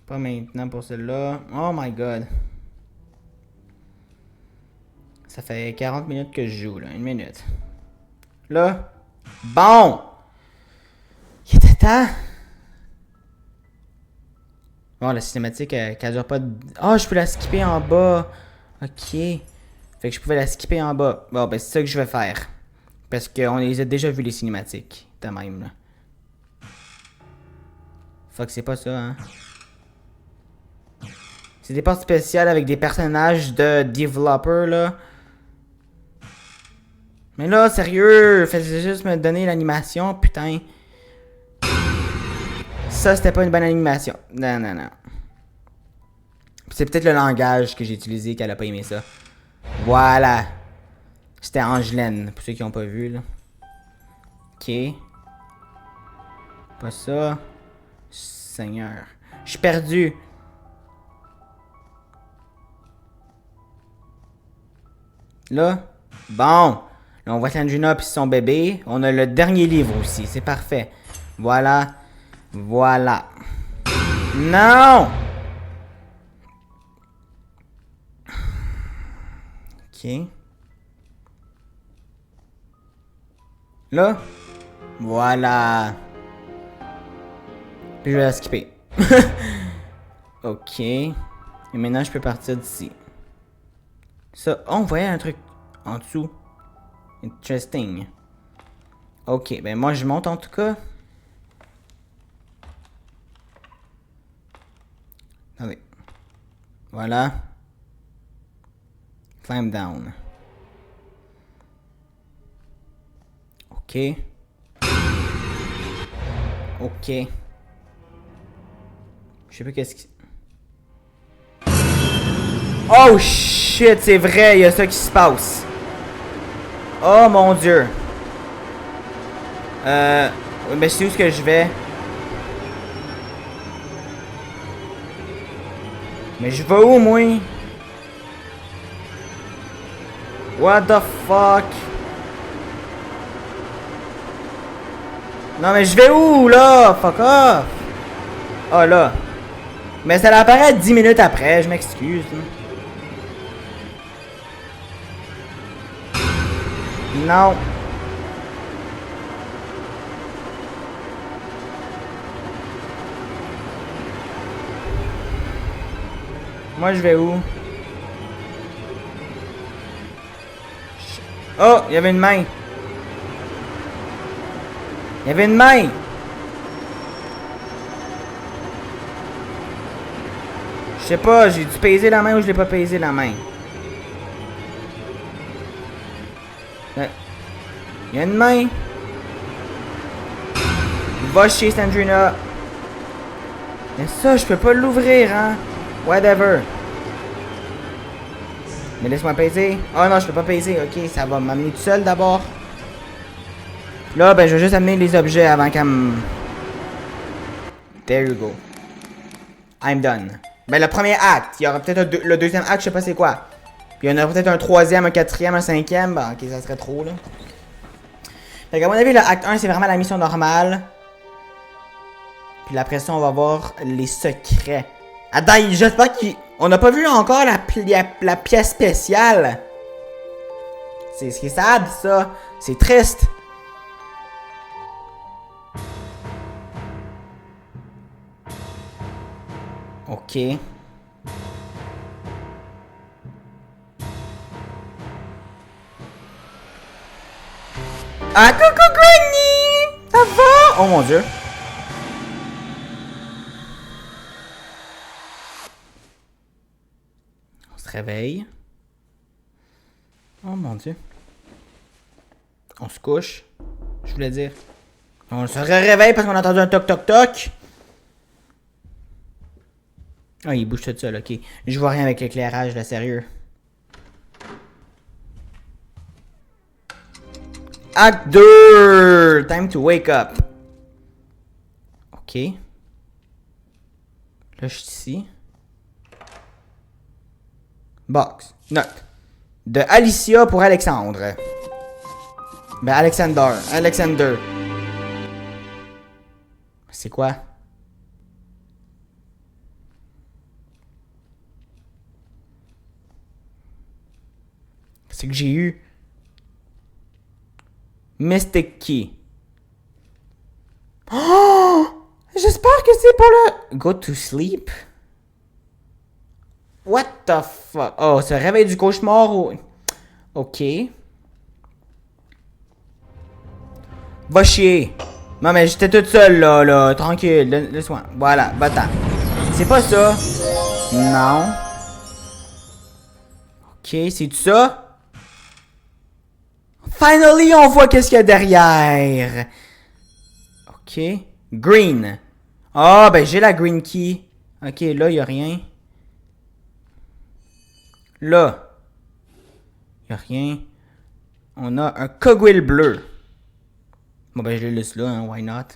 Pas maintenant pour celle-là. Oh my god. Ça fait 40 minutes que je joue là. Une minute. Là. Bon! Il était temps. Bon, la cinématique, qu'elle dure pas de... Ah, je peux la skipper en bas. Ok. Fait que je pouvais la skipper en bas. Bon, ben c'est ça que je vais faire. Parce qu'on les a déjà vu les cinématiques. De même, là. Fuck, c'est pas ça, hein. C'est des parties spéciales avec des personnages de developer, là. Mais là, sérieux, faites juste me donner l'animation, putain. Ça, c'était pas une bonne animation. Non, non, non. C'est peut-être le langage que j'ai utilisé qu'elle a pas aimé ça. Voilà. C'était Angelaine, pour ceux qui ont pas vu, là. Ok. Pas ça. Seigneur. Je suis perdu. Là. Bon. Là, on voit Sandrina puis son bébé. On a le dernier livre aussi. C'est parfait. Voilà. Voilà. Non! Ok. Là. Voilà. Puis je vais la skipper. Ok. Et maintenant, je peux partir d'ici. Ça. Oh, on voyait un truc en dessous. Interesting. Ok, ben moi je monte en tout cas. Attendez. Voilà. Climb down. Ok. Ok. Je sais pas qu'est-ce qui... Oh shit, c'est vrai, il y a ça qui se passe. Oh mon dieu. Mais c'est où est-ce que je vais? Mais je vais où, moi? What the fuck? Non, mais je vais où, là? Fuck off! Ah, là. Mais ça apparaît 10 minutes après, je m'excuse. Non. Moi, je vais où? Oh, il y avait une main. Il y avait une main. Je sais pas, j'ai dû peser la main ou je l'ai pas pesé la main. Il y a une main. Va chez Sandrina. Mais ça, je peux pas l'ouvrir, hein. Whatever. Mais laisse-moi peser. Oh non, je peux pas peser. Ok, ça va m'amener tout seul d'abord. Là, ben, je vais juste amener les objets avant qu'elle me... There you go. I'm done. Ben, le premier acte. Il y aura peut-être le deuxième acte, je sais pas c'est quoi. Puis il y en aura peut-être un troisième, un quatrième, un cinquième. Ben, ok, ça serait trop, là. Fait qu'à mon avis, le acte 1, c'est vraiment la mission normale. Puis après ça, on va voir les secrets. Attends, j'espère qu'on n'a pas vu encore la pièce spéciale. C'est ce qui est sad, ça. C'est triste. Ok. Ah, coucou Granny! Ça va? Oh mon dieu. On se réveille. Oh mon dieu. On se couche. Je voulais dire. On se réveille parce qu'on a entendu un toc toc toc. Ah, il bouge tout seul, ok. Je vois rien avec l'éclairage, là, sérieux. Acte 2! Time to wake up. Ok. Là, je suis ici. Box. Note. De Alicia pour Alexandre. Ben, Alexander. C'est quoi? C'est que j'ai eu... Mystic Key. Oh! J'espère que c'est pour le... Go to sleep? What the fuck? Oh, se réveil du cauchemar ou... Ok. Va chier. Non, mais j'étais toute seule, là. Tranquille. Laisse-moi. Voilà, va-t'en. C'est pas ça. Non. Ok, c'est tout ça? Finally, on voit qu'est-ce qu'il y a derrière. Ok. Green. Ah, ben j'ai la green key. Ok, là, il n'y a rien. Là. Il n'y a rien. On a un cogwheel bleu. Bon, ben je le laisse là, hein, why not?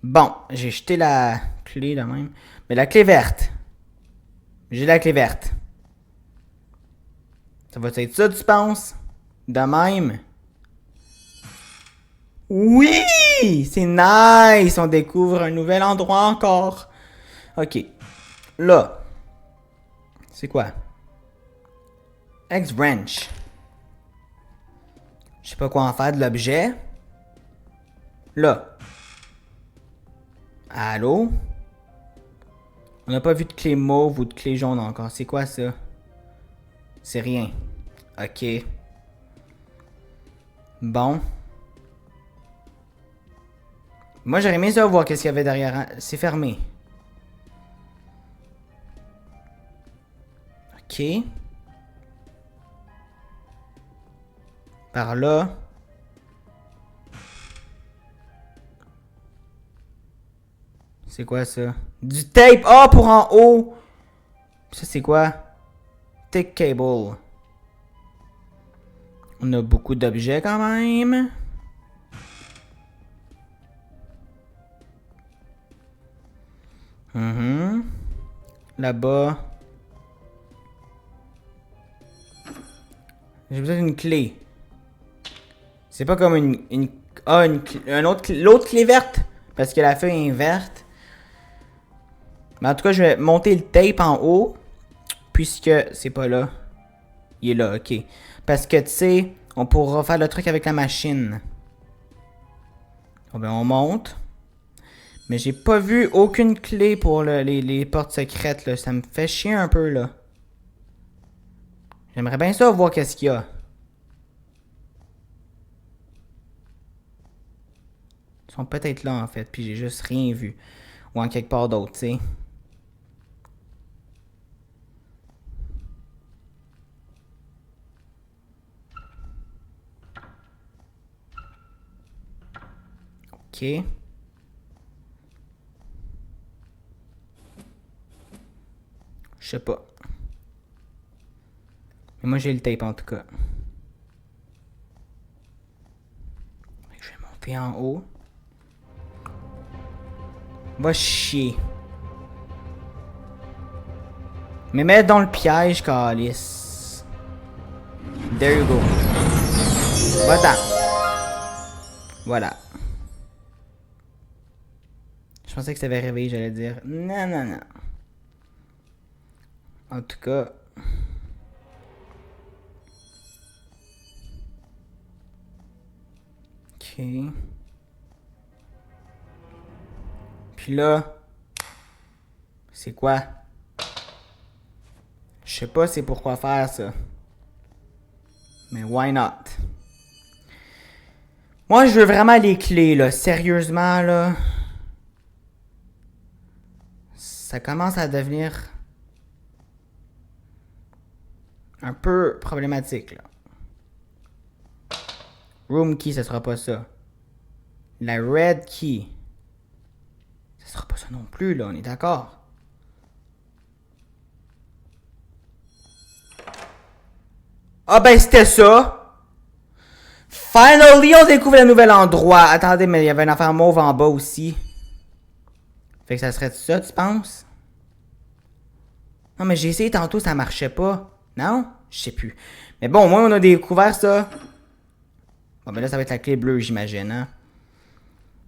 Bon, j'ai jeté la clé là même. Mais la clé verte. J'ai la clé verte. Ça va être ça, tu penses? De même? Oui! C'est nice! On découvre un nouvel endroit encore. Ok. Là. C'est quoi? X-Wrench. Je sais pas quoi en faire de l'objet. Là. Allô? On n'a pas vu de clé mauve ou de clé jaune encore. C'est quoi ça? C'est rien. Ok. Bon. Moi, j'aurais aimé ça voir qu'est-ce qu'il y avait derrière. C'est fermé. Ok. Par là. C'est quoi ça? Du tape! Ah, pour en haut! Ça, c'est quoi? Thick cable. On a beaucoup d'objets quand même. Là-bas. J'ai besoin d'une clé. C'est pas comme l'autre clé verte. Parce que la feuille est verte. Mais en tout cas, je vais monter le tape en haut. Puisque c'est pas là. Il est là, ok. Parce que tu sais, on pourra faire le truc avec la machine. Bon ben on monte. Mais j'ai pas vu aucune clé pour les portes secrètes là. Ça me fait chier un peu là. J'aimerais bien ça voir qu'est-ce qu'il y a. Ils sont peut-être là en fait. Puis j'ai juste rien vu. Ou en quelque part d'autre, tu sais. Ok. Je sais pas. Mais moi j'ai le tape en tout cas. Je vais monter en haut. Va chier. Mais mets dans le piège, calice. There you go. Voilà. Voilà. Je pensais que ça avait réveillé, j'allais dire. Non, non, non. En tout cas. Ok. Puis là. C'est quoi? Je sais pas c'est pourquoi faire ça. Mais why not? Moi, je veux vraiment les clés, là. Sérieusement, là. Ça commence à devenir un peu problématique, là. Room key, ça sera pas ça. La red key. Ça sera pas ça non plus, là. On est d'accord? Ah ben, c'était ça! Finally, on découvre le nouvel endroit. Attendez, mais il y avait une affaire mauve en bas aussi. Fait que ça serait ça, tu penses? Non, mais j'ai essayé tantôt, ça marchait pas. Non? Je sais plus. Mais bon, au moins, on a découvert ça. Bon, ben là, ça va être la clé bleue, j'imagine, hein?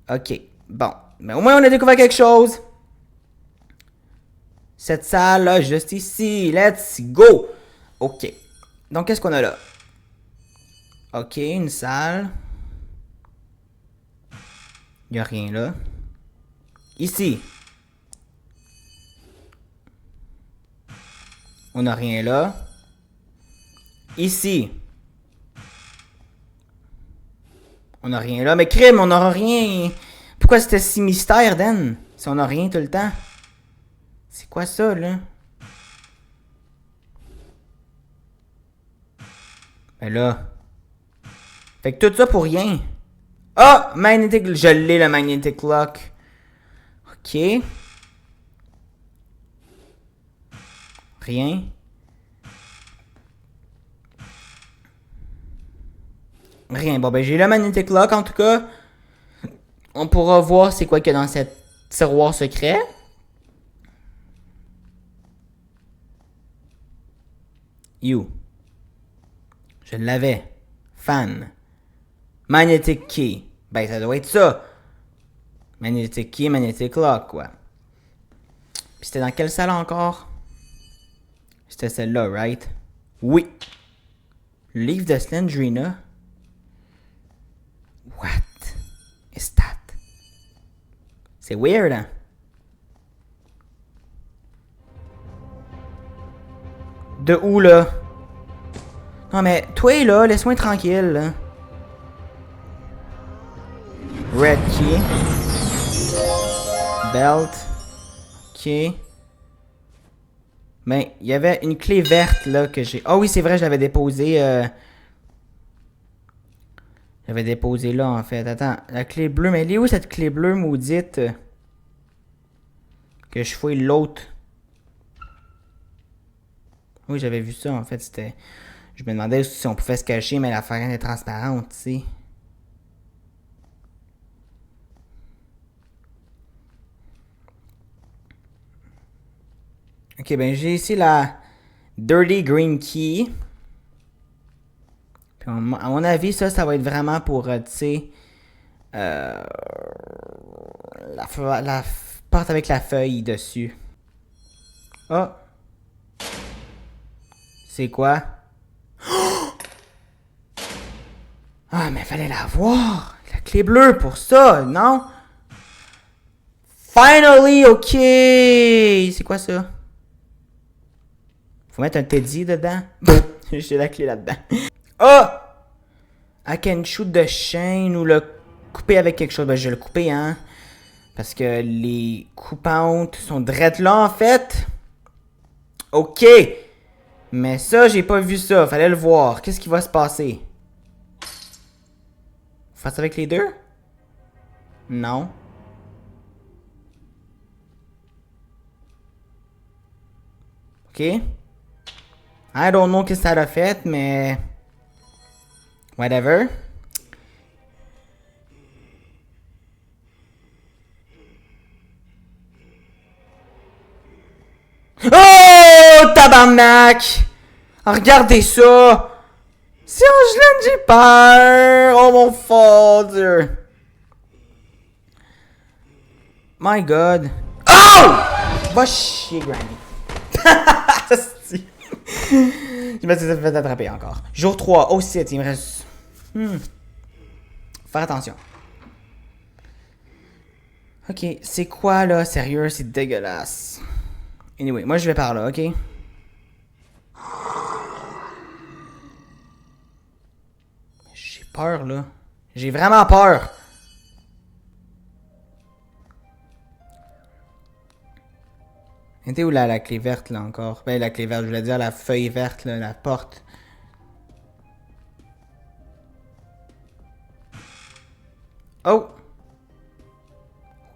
Ok. Bon. Mais au moins, on a découvert quelque chose. Cette salle-là, juste ici. Let's go! Ok. Donc, qu'est-ce qu'on a là? Ok, une salle. Il n'y a rien là. Ici. On n'a rien là. Ici. On n'a rien là. Mais crime, on n'aura rien. Pourquoi c'était si mystère, Dan? Si on n'a rien tout le temps. C'est quoi ça, là? Ben là. Fait que tout ça pour rien. Ah! Magnetic... Je l'ai, le Magnetic Lock. Ok. Rien. Rien. Bon, ben j'ai le Magnetic Lock, en tout cas. On pourra voir c'est quoi qu'il y a dans cette tiroir secret. You. Je l'avais. Fan. Magnetic Key. Ben, ça doit être ça. Magnetic Key, Magnetic Lock, quoi. Puis c'était dans quelle salle encore? C'était celle-là, right? Oui. Le livre de Slendrina. What is that? C'est weird, hein? De où, là? Non, mais toi, là, laisse-moi tranquille, là. Red key. Belt. Ok. Mais il y avait une clé verte, là, que j'ai... Ah oui, c'est vrai, je l'avais déposée... J'avais déposé là, en fait. Attends, la clé bleue. Mais elle est où, cette clé bleue maudite? Que je fouille l'autre. Oui, j'avais vu ça, en fait, c'était... Je me demandais si on pouvait se cacher, mais la farine est transparente, tu sais. Ok, ben j'ai ici la Dirty Green Key. Puis à mon avis, ça va être vraiment pour, tu sais... la porte avec la feuille dessus. Oh! C'est quoi? Ah, mais fallait la voir! La clé bleue pour ça, non? Finally, ok! C'est quoi ça? Faut mettre un Teddy dedans? J'ai la clé là-dedans. Oh! I can shoot the chain ou le couper avec quelque chose. Ben, je vais le couper, hein. Parce que les coupantes sont drettes là, en fait. Ok! Mais ça, j'ai pas vu ça. Fallait le voir. Qu'est-ce qui va se passer? Faut faire ça avec les deux? Non. Ok. I don't know qu'est-ce que ça a fait, mais... Whatever. Oh, tabarnak! Regardez ça! C'est Angelina, j'ai peur! Oh mon father! My God! Oh! Va chier, Granny. Je me suis fait attraper encore. Jour 3. Oh shit, il me reste... Faire attention. Ok, c'est quoi là? Sérieux, c'est dégueulasse. Anyway, moi je vais par là, ok? J'ai peur là. J'ai vraiment peur. Était où la clé verte là encore? Ben la clé verte, je voulais dire la feuille verte là, la porte. Oh!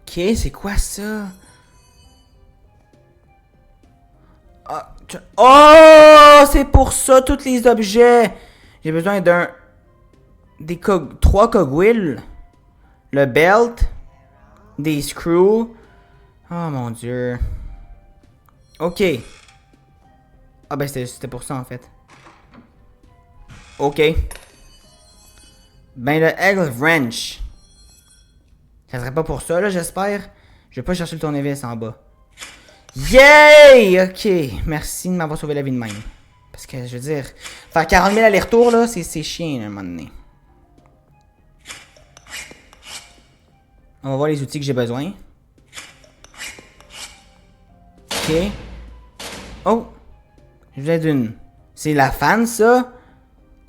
Ok, c'est quoi ça? Oh! C'est pour ça, tous les objets! J'ai besoin d'un... Trois cogwheels. Le belt. Des screws. Oh mon dieu. Ok. Ah ben c'était pour ça en fait. Ok. Ben le Egg Wrench. Ça serait pas pour ça là j'espère. Je vais pas chercher le tournevis en bas. Yay! Ok. Merci de m'avoir sauvé la vie de même. Parce que je veux dire, faire 40 000 allers-retours là, c'est chiant à un moment donné. On va voir les outils que j'ai besoin. Ok. Oh! Je viens d'une. C'est la fan, ça.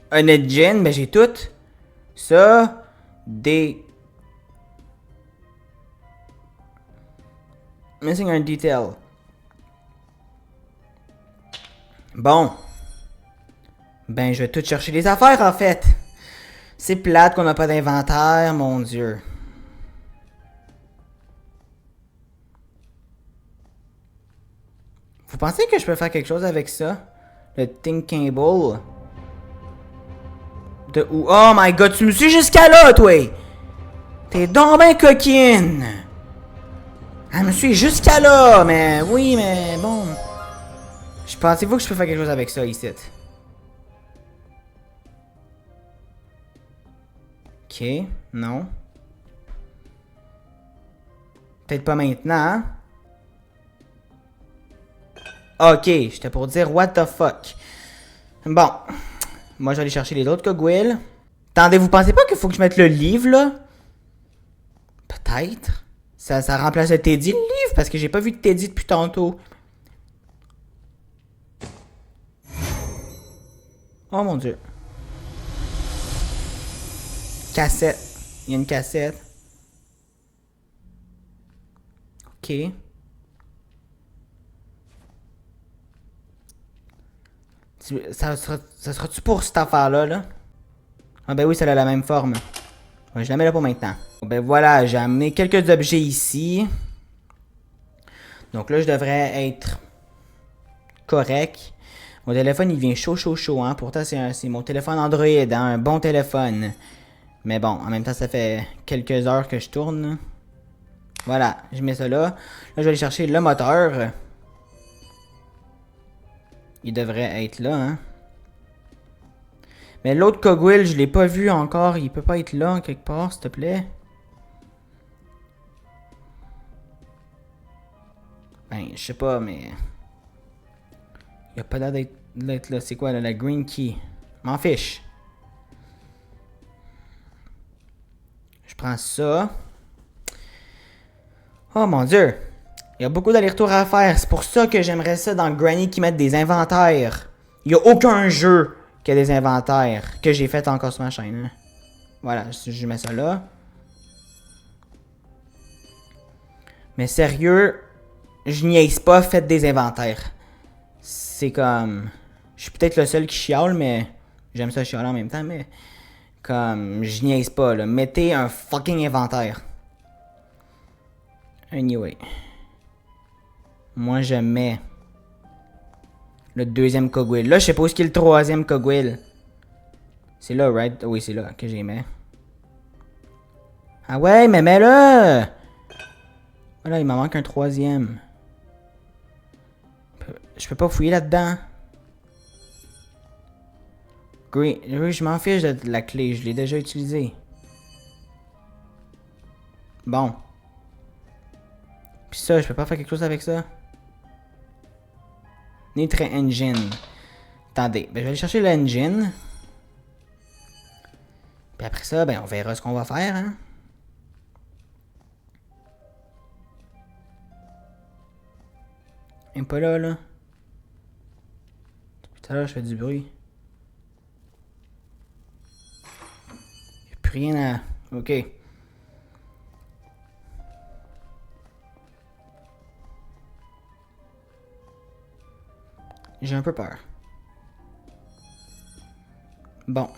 Un engine, mais j'ai tout. Ça. Des. Missing un detail. Bon. Ben, je vais tout chercher les affaires, en fait. C'est plate qu'on n'a pas d'inventaire, mon dieu. Vous pensez que je peux faire quelque chose avec ça? Le Thinkable. De où? Oh my god, tu me suis jusqu'à là, toi! T'es donc ben coquine! Elle me suit jusqu'à là, mais oui, mais bon. Pensez-vous que je peux faire quelque chose avec ça, ici? Ok, non. Peut-être pas maintenant, hein? Ok, j'étais pour dire what the fuck. Bon. Moi, je vais aller chercher les autres cogwheels. Attendez, vous pensez pas qu'il faut que je mette le livre, là? Peut-être. Ça remplace le Teddy, le livre, parce que j'ai pas vu de Teddy depuis tantôt. Oh mon dieu. Cassette. Il y a une cassette. Ok. Ça sera-tu pour cette affaire-là, là? Ah ben oui, ça a la même forme. Ouais, je la mets là pour maintenant. Ben voilà, j'ai amené quelques objets ici. Donc là, je devrais être correct. Mon téléphone, il vient chaud, hein. Pourtant, c'est mon téléphone Android, hein, un bon téléphone. Mais bon, en même temps, ça fait quelques heures que je tourne. Voilà, je mets ça là. Là, je vais aller chercher le moteur. Il devrait être là, hein. Mais l'autre cogwheel, je l'ai pas vu encore. Il peut pas être là, quelque part, s'il te plaît. Ben, je sais pas, mais... Il a pas l'air d'être là. C'est quoi, là, la green key? M'en fiche. Je prends ça. Oh mon dieu. Il y a beaucoup d'allers-retours à faire. C'est pour ça que j'aimerais ça dans Granny qui mette des inventaires. Il y a aucun jeu qui a des inventaires que j'ai fait encore sur ma chaîne. Hein. Voilà, je mets ça là. Mais sérieux, je niaise pas, faites des inventaires. C'est comme... Je suis peut-être le seul qui chiale, mais... J'aime ça chialer en même temps, mais... Comme... Je niaise pas, là. Mettez un fucking inventaire. Anyway. Moi, je mets... le deuxième cogwheel. Là, je sais pas où est-ce qu'il y a le troisième cogwheel. C'est là, right? Oui, c'est là que j'ai mis. Ah ouais, mais mets-le! Voilà, il m'en manque un troisième. Je peux pas fouiller là-dedans. Green. Oui, je m'en fiche de la clé. Je l'ai déjà utilisée. Bon. Puis ça, je peux pas faire quelque chose avec ça. Nitro Engine. Attendez, ben, je vais aller chercher l'engine. Puis après ça, ben on verra ce qu'on va faire, hein. Même pas là, là. Depuis tout à l'heure, je fais du bruit. Y'a plus rien à... Ok. J'ai un peu peur. Bon.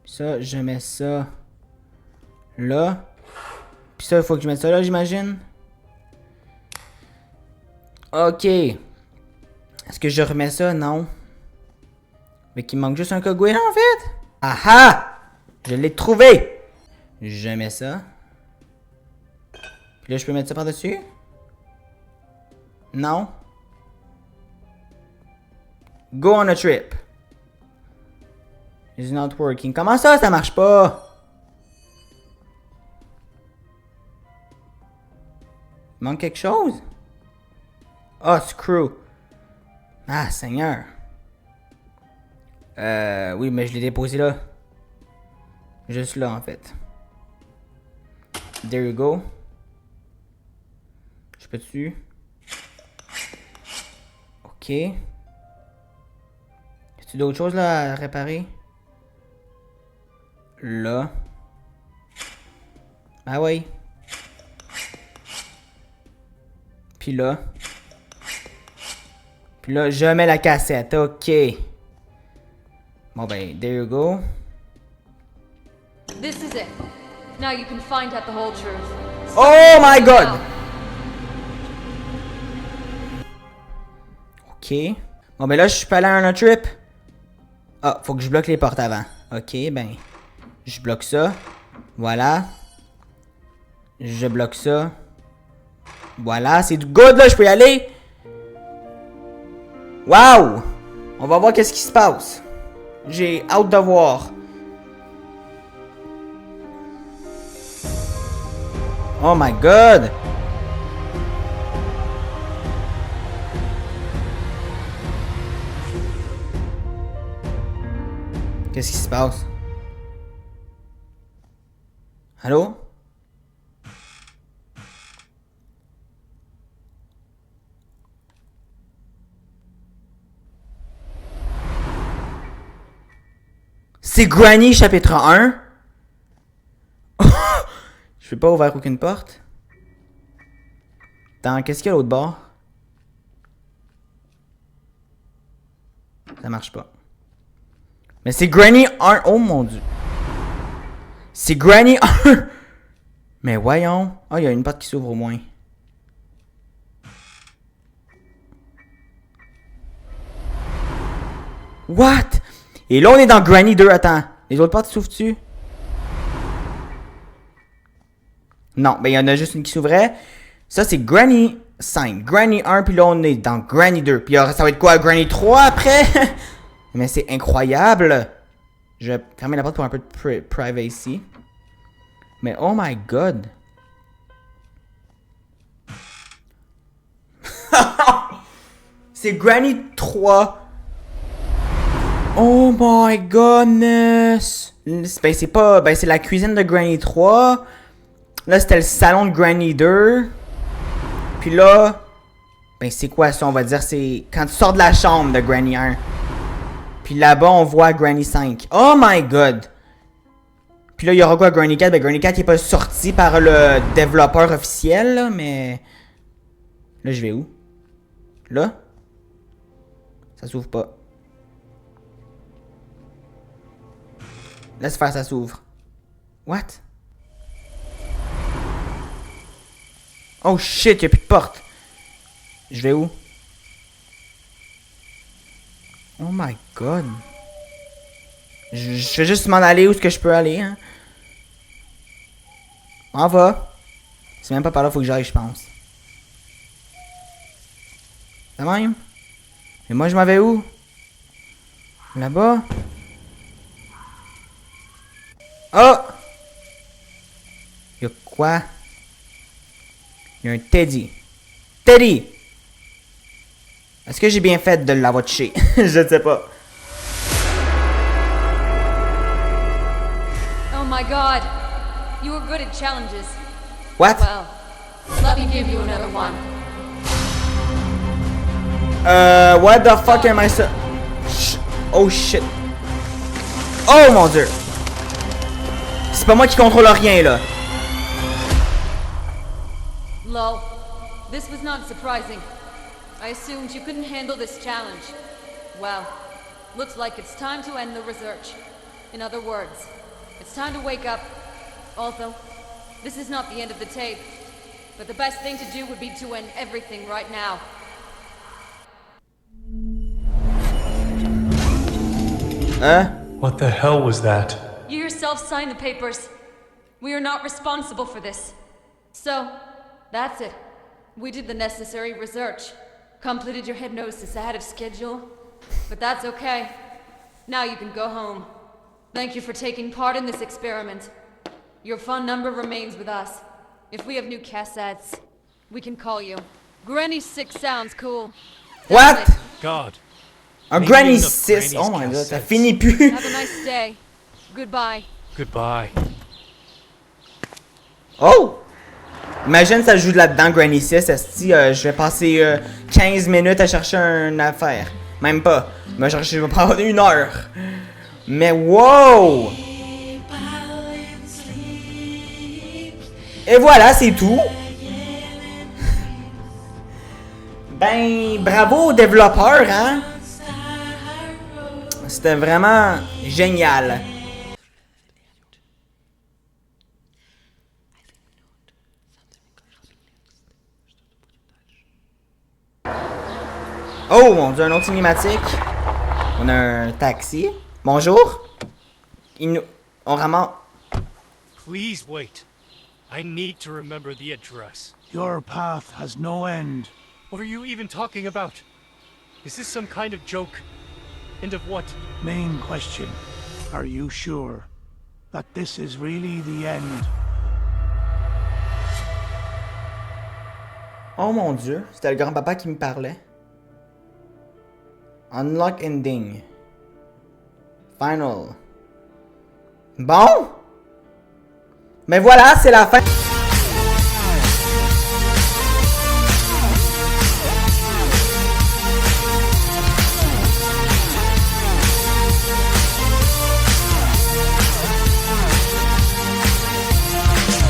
Ça, je mets ça là. Puis ça, il faut que je mette ça là, j'imagine. Ok. Est-ce que je remets ça? Non. Mais qu'il manque juste un cogwheel en fait. Ah! Je l'ai trouvé! Je mets ça. Puis là, je peux mettre ça par-dessus? Non. Go on a trip. It's not working. Comment ça, ça marche pas? Il manque quelque chose? Oh, screw. Ah, Seigneur. Oui, mais je l'ai déposé là. Juste là, en fait. There you go. Je peux dessus. Ok. As-tu d'autres choses là à réparer? Là. Ah oui. Puis là. Puis là, je mets la cassette. Ok. Bon ben, there you go. This is it. Now you can find out the whole truth. Oh my god! Ok. Bon ben là, je suis pas allé à un trip. Ah, faut que je bloque les portes avant. Ok, ben. Je bloque ça. Voilà. Je bloque ça. Voilà, c'est du good là, je peux y aller. Wow! On va voir qu'est-ce qui se passe. J'ai hâte de voir. Oh my god! Qu'est-ce qui se passe? Allô? C'est Granny chapitre 1? Je vais pas ouvrir aucune porte. Attends, qu'est-ce qu'il y a à l'autre bord? Ça marche pas. Mais c'est Granny 1. Oh mon dieu. C'est Granny 1. Mais voyons. Oh, il y a une porte qui s'ouvre au moins. What? Et là, on est dans Granny 2. Attends. Les autres portes s'ouvrent-tu? Non, ben il y en a juste une qui s'ouvrait. Ça, c'est Granny 5. Granny 1, puis là, on est dans Granny 2. Puis ça va être quoi? Granny 3 après? Mais c'est incroyable. Je vais fermer la porte pour un peu de privacy. Mais oh my god. C'est Granny 3. Oh my goodness. Ben c'est pas... Ben c'est la cuisine de Granny 3. Là c'était le salon de Granny 2. Puis là... Ben c'est quoi ça on va dire? C'est quand tu sors de la chambre de Granny 1. Puis là-bas on voit Granny 5. Oh my god. Puis là il y aura quoi Granny 4? Ben Granny 4 il est pas sorti par le développeur officiel là, mais... Là je vais où? Là? Ça s'ouvre pas. Laisse faire, ça s'ouvre. What? Oh shit, y'a plus de porte. Je vais où? Oh my god. Je vais juste m'en aller où est-ce que je peux aller, hein. On va. C'est même pas par là, faut que j'aille, je pense. De même? Mais moi, je m'en vais où? Là-bas? Oh! Y'a quoi? Y'a un Teddy. Teddy! Est-ce que j'ai bien fait de l'avoir touché? Je ne sais pas. Oh my god. You were good at challenges. What? Well, let me give you another one. What the fuck am I so... Oh shit. Oh mon dieu. C'est pas moi qui contrôle rien là. Lol. This was not surprising. I assumed you couldn't handle this challenge. Well, looks like it's time to end the research. In other words, it's time to wake up. Also, this is not the end of the tape, but the best thing to do would be to end everything right now. What the hell was that? You yourself signed the papers. We are not responsible for this. So, that's it. We did the necessary research. Completed your hypnosis ahead of schedule. But that's okay. Now you can go home. Thank you for taking part in this experiment. Your phone number remains with us. If we have new cassettes, we can call you. Granny 6 sounds cool. What? That's it. God. Un Maybe Granny enough 6. Oh Granny's my god, ça cassettes. finit plus. Have a nice day. Goodbye. Goodbye. Oh! Imagine ça joue là-dedans, Granny 6. Esti, je vais passer 15 minutes à chercher une affaire. Même pas. Je vais prendre 1 heure. Mais wow! Et voilà, c'est tout. Ben, bravo aux développeurs, hein? C'était vraiment génial. Oh mon dieu, un autre cinématique. On a un taxi. Bonjour. On ramasse. Please wait. I need to remember the address. Your path has no end. What are you even talking about? Is this some kind of joke? And of what? Main question. Are you sure that this is really the end? Oh mon dieu, c'était le grand-papa qui me parlait. Unlock ending. Final. Bon. Mais voilà, c'est la fin.